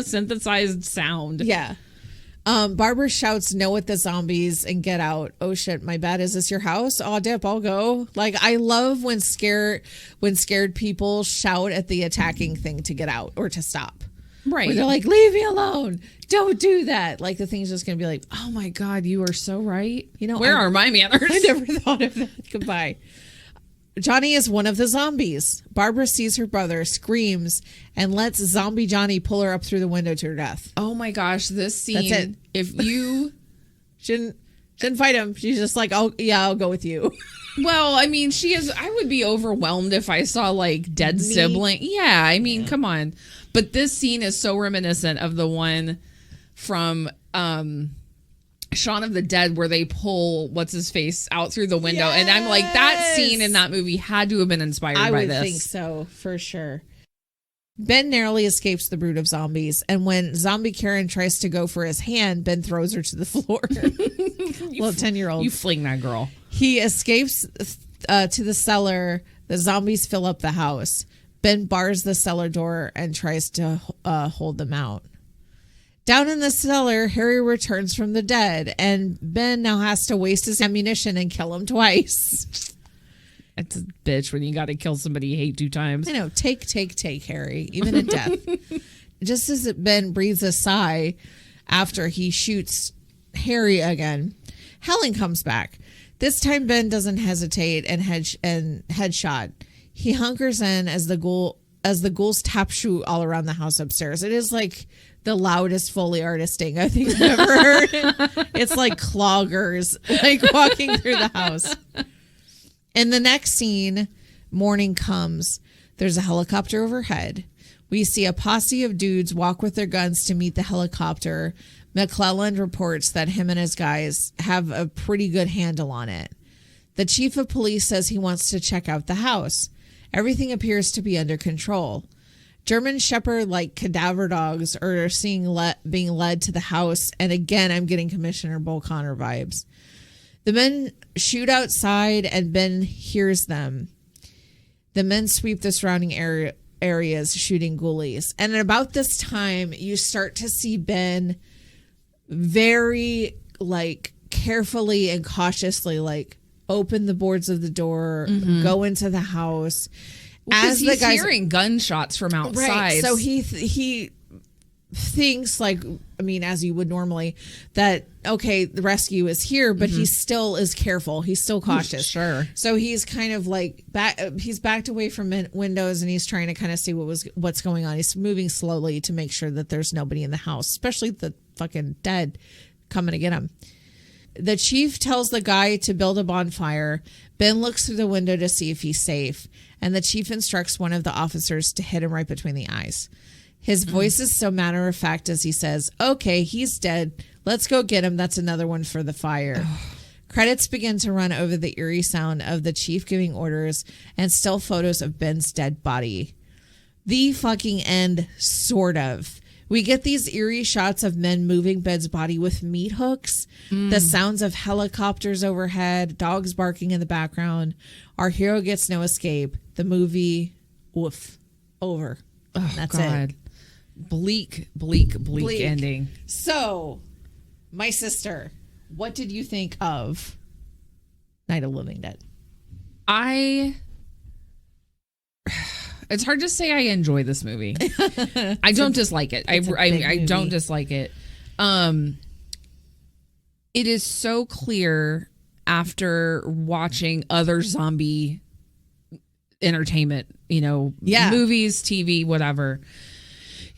synthesized sound. Yeah. Barbara shouts no at the zombies and get out. Oh shit, my bad. Is this your house? Oh dip, I'll go. Like, I love when scared people shout at the attacking thing to get out or to stop. Right. Where they're like, leave me alone. Don't do that. Like, the thing's just gonna be like, oh my God, you are so right. You know, where are my manners? I never thought of that. Goodbye. Johnny is one of the zombies. Barbara sees her brother, screams, and lets zombie Johnny pull her up through the window to her death. Oh my gosh, this scene. That's it. If you shouldn't fight him. She's just like, I'll go with you. Well, I mean, I would be overwhelmed if I saw like dead sibling. Yeah, I mean, come on. But this scene is so reminiscent of the one from Shaun of the Dead where they pull what's his face out through the window, and I'm like, that scene in that movie had to have been inspired by this. I would think so, for sure. Ben narrowly escapes the brood of zombies, and when zombie Karen tries to go for his hand, Ben throws her to the floor. Little 10-year-old. You fling that girl. He escapes to the cellar. The zombies fill up the house. Ben bars the cellar door and tries to hold them out. Down in the cellar, Harry returns from the dead, and Ben now has to waste his ammunition and kill him twice. That's a bitch when you got to kill somebody you hate 2 times. I know. Take, Harry. Even in death. Just as Ben breathes a sigh after he shoots Harry again, Helen comes back. This time, Ben doesn't hesitate and headshot. He hunkers in as the ghouls tap shoot all around the house upstairs. It is like the loudest Foley artisting I think I've ever heard. It's like cloggers like walking through the house. In the next scene, morning comes. There's a helicopter overhead. We see a posse of dudes walk with their guns to meet the helicopter. McClelland reports that him and his guys have a pretty good handle on it. The chief of police says he wants to check out the house. Everything appears to be under control. German Shepherd-like cadaver dogs are being led to the house, and again, I'm getting Commissioner Bull Connor vibes. The men shoot outside, and Ben hears them. The men sweep the surrounding areas, shooting ghoulies. And at about this time, you start to see Ben very, carefully and cautiously, open the boards of the door, go into the house. As he's hearing gunshots from outside. Right. So he thinks as you would normally, that okay, the rescue is here, but he still is careful. He's still cautious. Sure. So he's kind of he's backed away from windows, and he's trying to kind of see what's going on. He's moving slowly to make sure that there's nobody in the house, especially the fucking dead coming to get him. The chief tells the guy to build a bonfire. Ben looks through the window to see if he's safe, and the chief instructs one of the officers to hit him right between the eyes. His voice is so matter of fact as he says, okay, he's dead. Let's go get him. That's another one for the fire. Credits begin to run over the eerie sound of the chief giving orders and still photos of Ben's dead body. The fucking end, sort of. We get these eerie shots of men moving Ben's body with meat hooks, the sounds of helicopters overhead, dogs barking in the background. Our hero gets no escape. The movie, woof, over. Oh, that's God. it. Bleak ending. So, my sister, what did you think of Night of the Living Dead? It's hard to say I enjoy this movie. I don't dislike it. I don't dislike it. It is so clear after watching other zombie entertainment, movies, TV, whatever.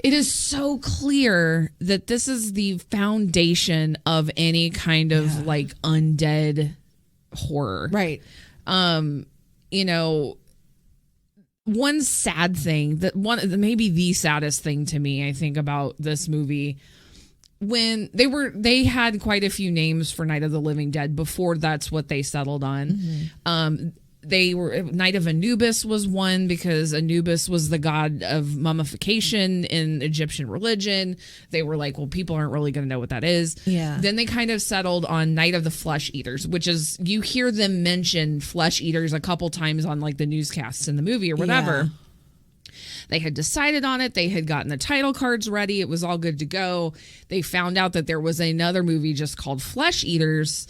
It is so clear that this is the foundation of any kind of undead horror. Right. One sad thing maybe the saddest thing to me, I think, about this movie, when they had quite a few names for Night of the Living Dead before that's what they settled on. Night of Anubis was one, because Anubis was the god of mummification in Egyptian religion. They were like, well, people aren't really going to know what that is. Yeah. Then they kind of settled on Night of the Flesh Eaters, which is, you hear them mention flesh eaters a couple times on the newscasts in the movie or whatever. Yeah. They had decided on it. They had gotten the title cards ready. It was all good to go. They found out that there was another movie just called Flesh Eaters.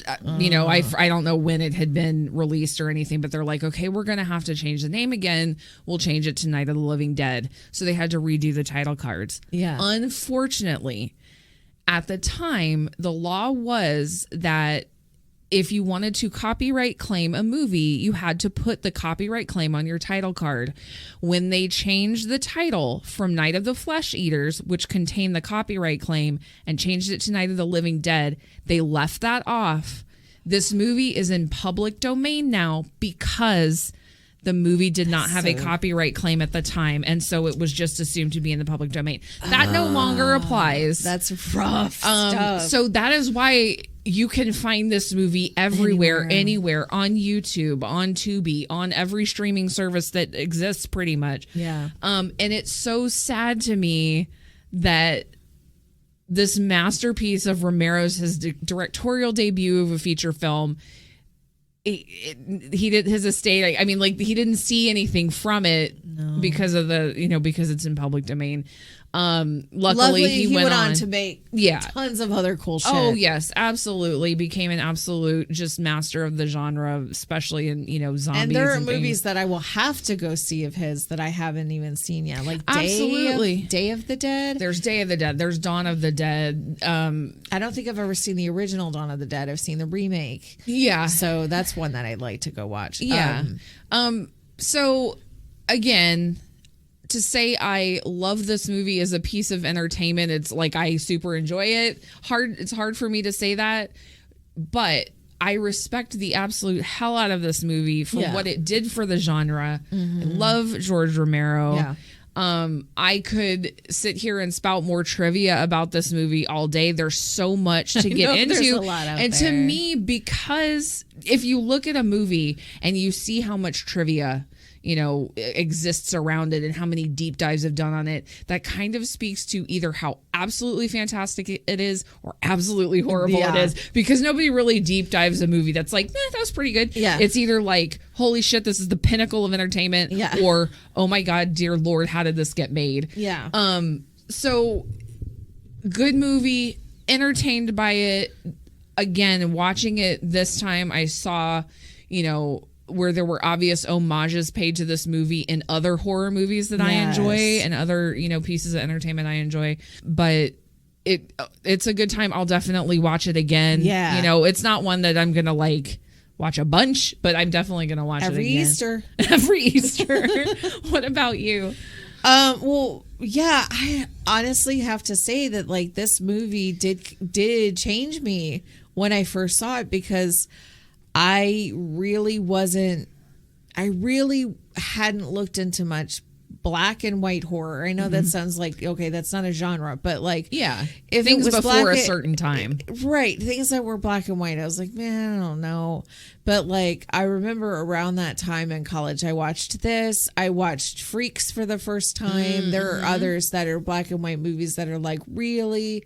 I don't know when it had been released or anything, but they're like, okay, we're going to have to change the name again. We'll change it to Night of the Living Dead. So they had to redo the title cards. Yeah. Unfortunately, at the time, the law was that if you wanted to copyright claim a movie, you had to put the copyright claim on your title card. When they changed the title from Night of the Flesh Eaters, which contained the copyright claim, and changed it to Night of the Living Dead, they left that off. This movie is in public domain now because the movie did not have a So- copyright claim at the time, and so it was just assumed to be in the public domain. That no longer applies. That's rough stuff. So that is why you can find this movie everywhere, anywhere, on YouTube, on Tubi, on every streaming service that exists pretty much. Yeah. And it's so sad to me that this masterpiece of Romero's, his directorial debut of a feature film, he did his estate. I mean, like, he didn't see anything from it because of because it's in public domain. Luckily he went on to make Yeah. tons of other cool shit. Oh yes, absolutely. Became an absolute just master of the genre, especially in zombies. And there are and movies things. that I will have to go see of his that I haven't even seen yet, like Absolutely. Day of the Dead. There's Day of the Dead. There's Dawn of the Dead. I don't think I've ever seen the original Dawn of the Dead. I've seen the remake. Yeah. So that's one that I'd like to go watch. Yeah. So again, to say I love this movie as a piece of entertainment, it's like I super enjoy it. It's hard for me to say that, but I respect the absolute hell out of this movie for what it did for the genre. I love George Romero. Yeah. I could sit here and spout more trivia about this movie all day. There's so much to get into. There's a lot out and there. to me, because if you look at a movie and you see how much trivia exists around it and how many deep dives have done on it, that kind of speaks to either how absolutely fantastic it is or absolutely horrible it is, because nobody really deep dives a movie that's like, that was pretty good. Yeah. It's either like, holy shit, this is the pinnacle of entertainment, or, oh my God, dear Lord, how did this get made? Yeah. So good movie, entertained by it. Again, watching it this time, I saw, where there were obvious homages paid to this movie in other horror movies that I enjoy and other, pieces of entertainment I enjoy. But it's a good time. I'll definitely watch it again. Yeah. It's not one that I'm going to like watch a bunch, but I'm definitely going to watch Every it again. Easter. Every Easter. What about you? Well, yeah, I honestly have to say that like this movie did change me when I first saw it, because I really hadn't looked into much black and white horror. I know that sounds like, okay, that's not a genre, but like, if Things it was before a black, certain time. right, things that were black and white, I was like, man, I don't know. But like, I remember around that time in college, I watched this. I watched Freaks for the first time. There are others that are black and white movies that are like really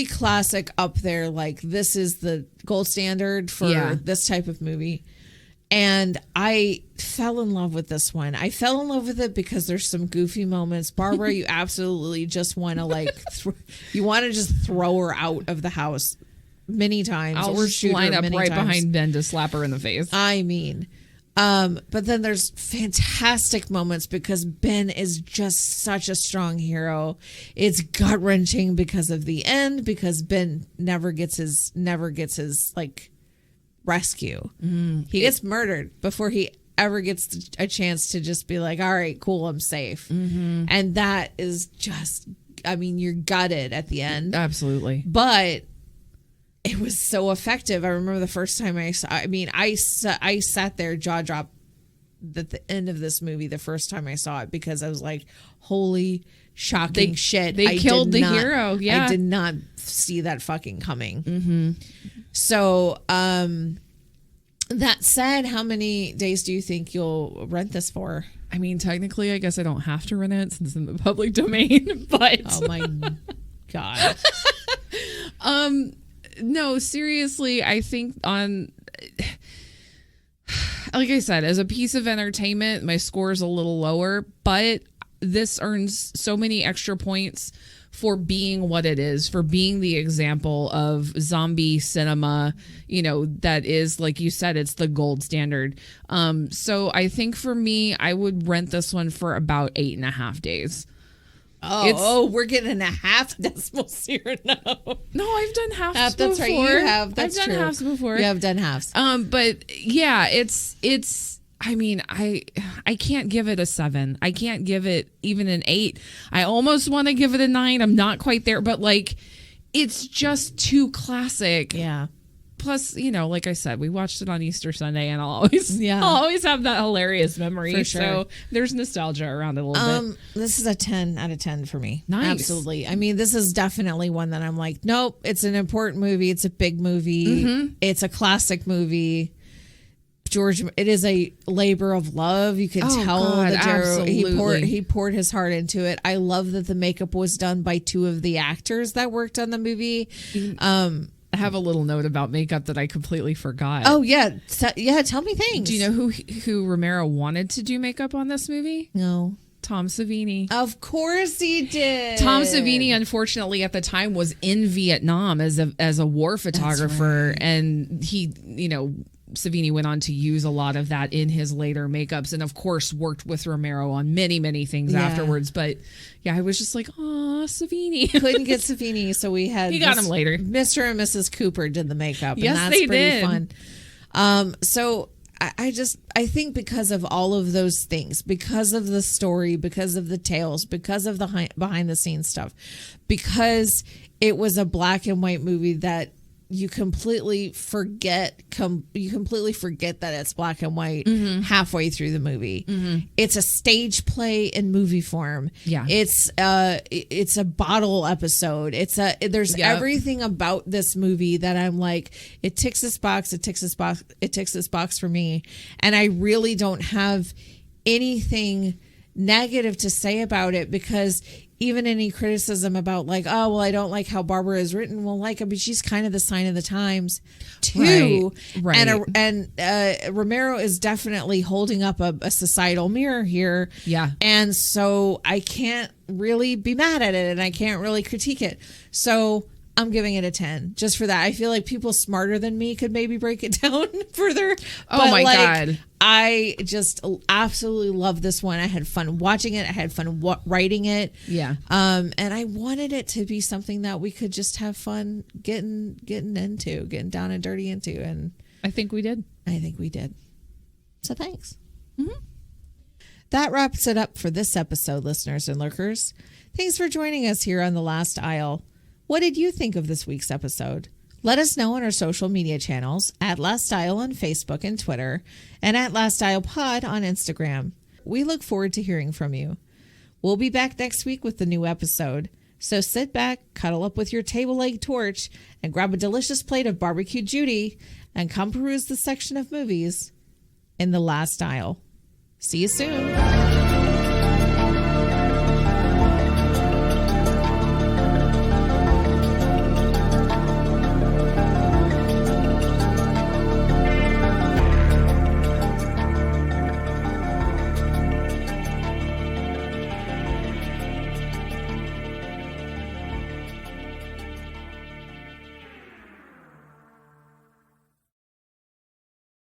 classic, up there, like this is the gold standard for this type of movie. And I fell in love with this one. I fell in love with it because there's some goofy moments. Barbara, you absolutely just want to like you want to just throw her out of the house many times. I'll or just shoot line her up many right times. behind Ben to slap her in the face. I mean, but then there's fantastic moments because Ben is just such a strong hero. It's gut wrenching because of the end, because Ben never gets his like rescue. He gets murdered before he ever gets a chance to just be like, all right, cool, I'm safe. And that is just, I mean, you're gutted at the end. Absolutely. But it was so effective. I remember the first time I sat there jaw dropped at the end of this movie the first time I saw it, because I was like, holy shocking shit. They killed the hero. Yeah. I did not see that fucking coming. So, that said, how many days do you think you'll rent this for? I mean, technically, I guess I don't have to rent it since it's in the public domain, but Oh my God. no, seriously, I think like I said, as a piece of entertainment, my score is a little lower, but this earns so many extra points for being what it is, for being the example of zombie cinema, that is, like you said, it's the gold standard. So I think for me, I would rent this one for about 8.5 days. We're getting a half decimals here now. No, I've done halves That's before. right, you have. That's I've done true. halves before. You have done halves. But yeah, it's. I mean, I can't give it a 7. I can't give it even an 8. I almost want to give it a 9. I'm not quite there, but like, it's just too classic. Yeah. plus, like I said, we watched it on Easter Sunday, and I'll always have that hilarious memory. For sure. So there's nostalgia around it a little bit. This is a 10 out of 10 for me. Nice. Absolutely. I mean, this is definitely one that I'm like, nope, it's an important movie. It's a big movie. It's a classic movie. George, it is a labor of love. You can tell that he poured his heart into it. I love that the makeup was done by two of the actors that worked on the movie. I have a little note about makeup that I completely forgot. Oh yeah, tell me things. Do you know who Romero wanted to do makeup on this movie? No. Tom Savini. Of course he did. Tom Savini, unfortunately, at the time was in Vietnam as a war photographer, and he, Savini went on to use a lot of that in his later makeups, and of course worked with Romero on many, many things afterwards. But yeah, I was just like, oh, Savini. Couldn't get Savini, so we had he got him later. Mr. and Mrs. Cooper did the makeup. Yes, and that's they pretty did. Fun. So I think because of all of those things, because of the story, because of the tales, because of the behind the scenes stuff, because it was a black and white movie that you completely forget that it's black and white halfway through the movie. It's a stage play in movie form. Yeah. It's a bottle episode. There's everything about this movie that I'm like, it ticks this box, it ticks this box for me. And I really don't have anything negative to say about it, because even any criticism about like, oh, well, I don't like how Barbara is written. Well, I mean, she's kind of the sign of the times too. Right. And Romero is definitely holding up a societal mirror here. Yeah. And so I can't really be mad at it, and I can't really critique it. So I'm giving it a 10 just for that. I feel like people smarter than me could maybe break it down further. Oh my God. I just absolutely love this one. I had fun watching it. I had fun writing it. Yeah. And I wanted it to be something that we could just have fun getting down and dirty into. And I think we did. So thanks. That wraps it up for this episode, listeners and lurkers. Thanks for joining us here on The Last Aisle. What did you think of this week's episode? Let us know on our social media channels at Last Aisle on Facebook and Twitter, and at Last Aisle Pod on Instagram. We look forward to hearing from you. We'll be back next week with the new episode. So sit back, cuddle up with your table leg torch, and grab a delicious plate of barbecue Judy, and come peruse the section of movies in The Last Aisle. See you soon.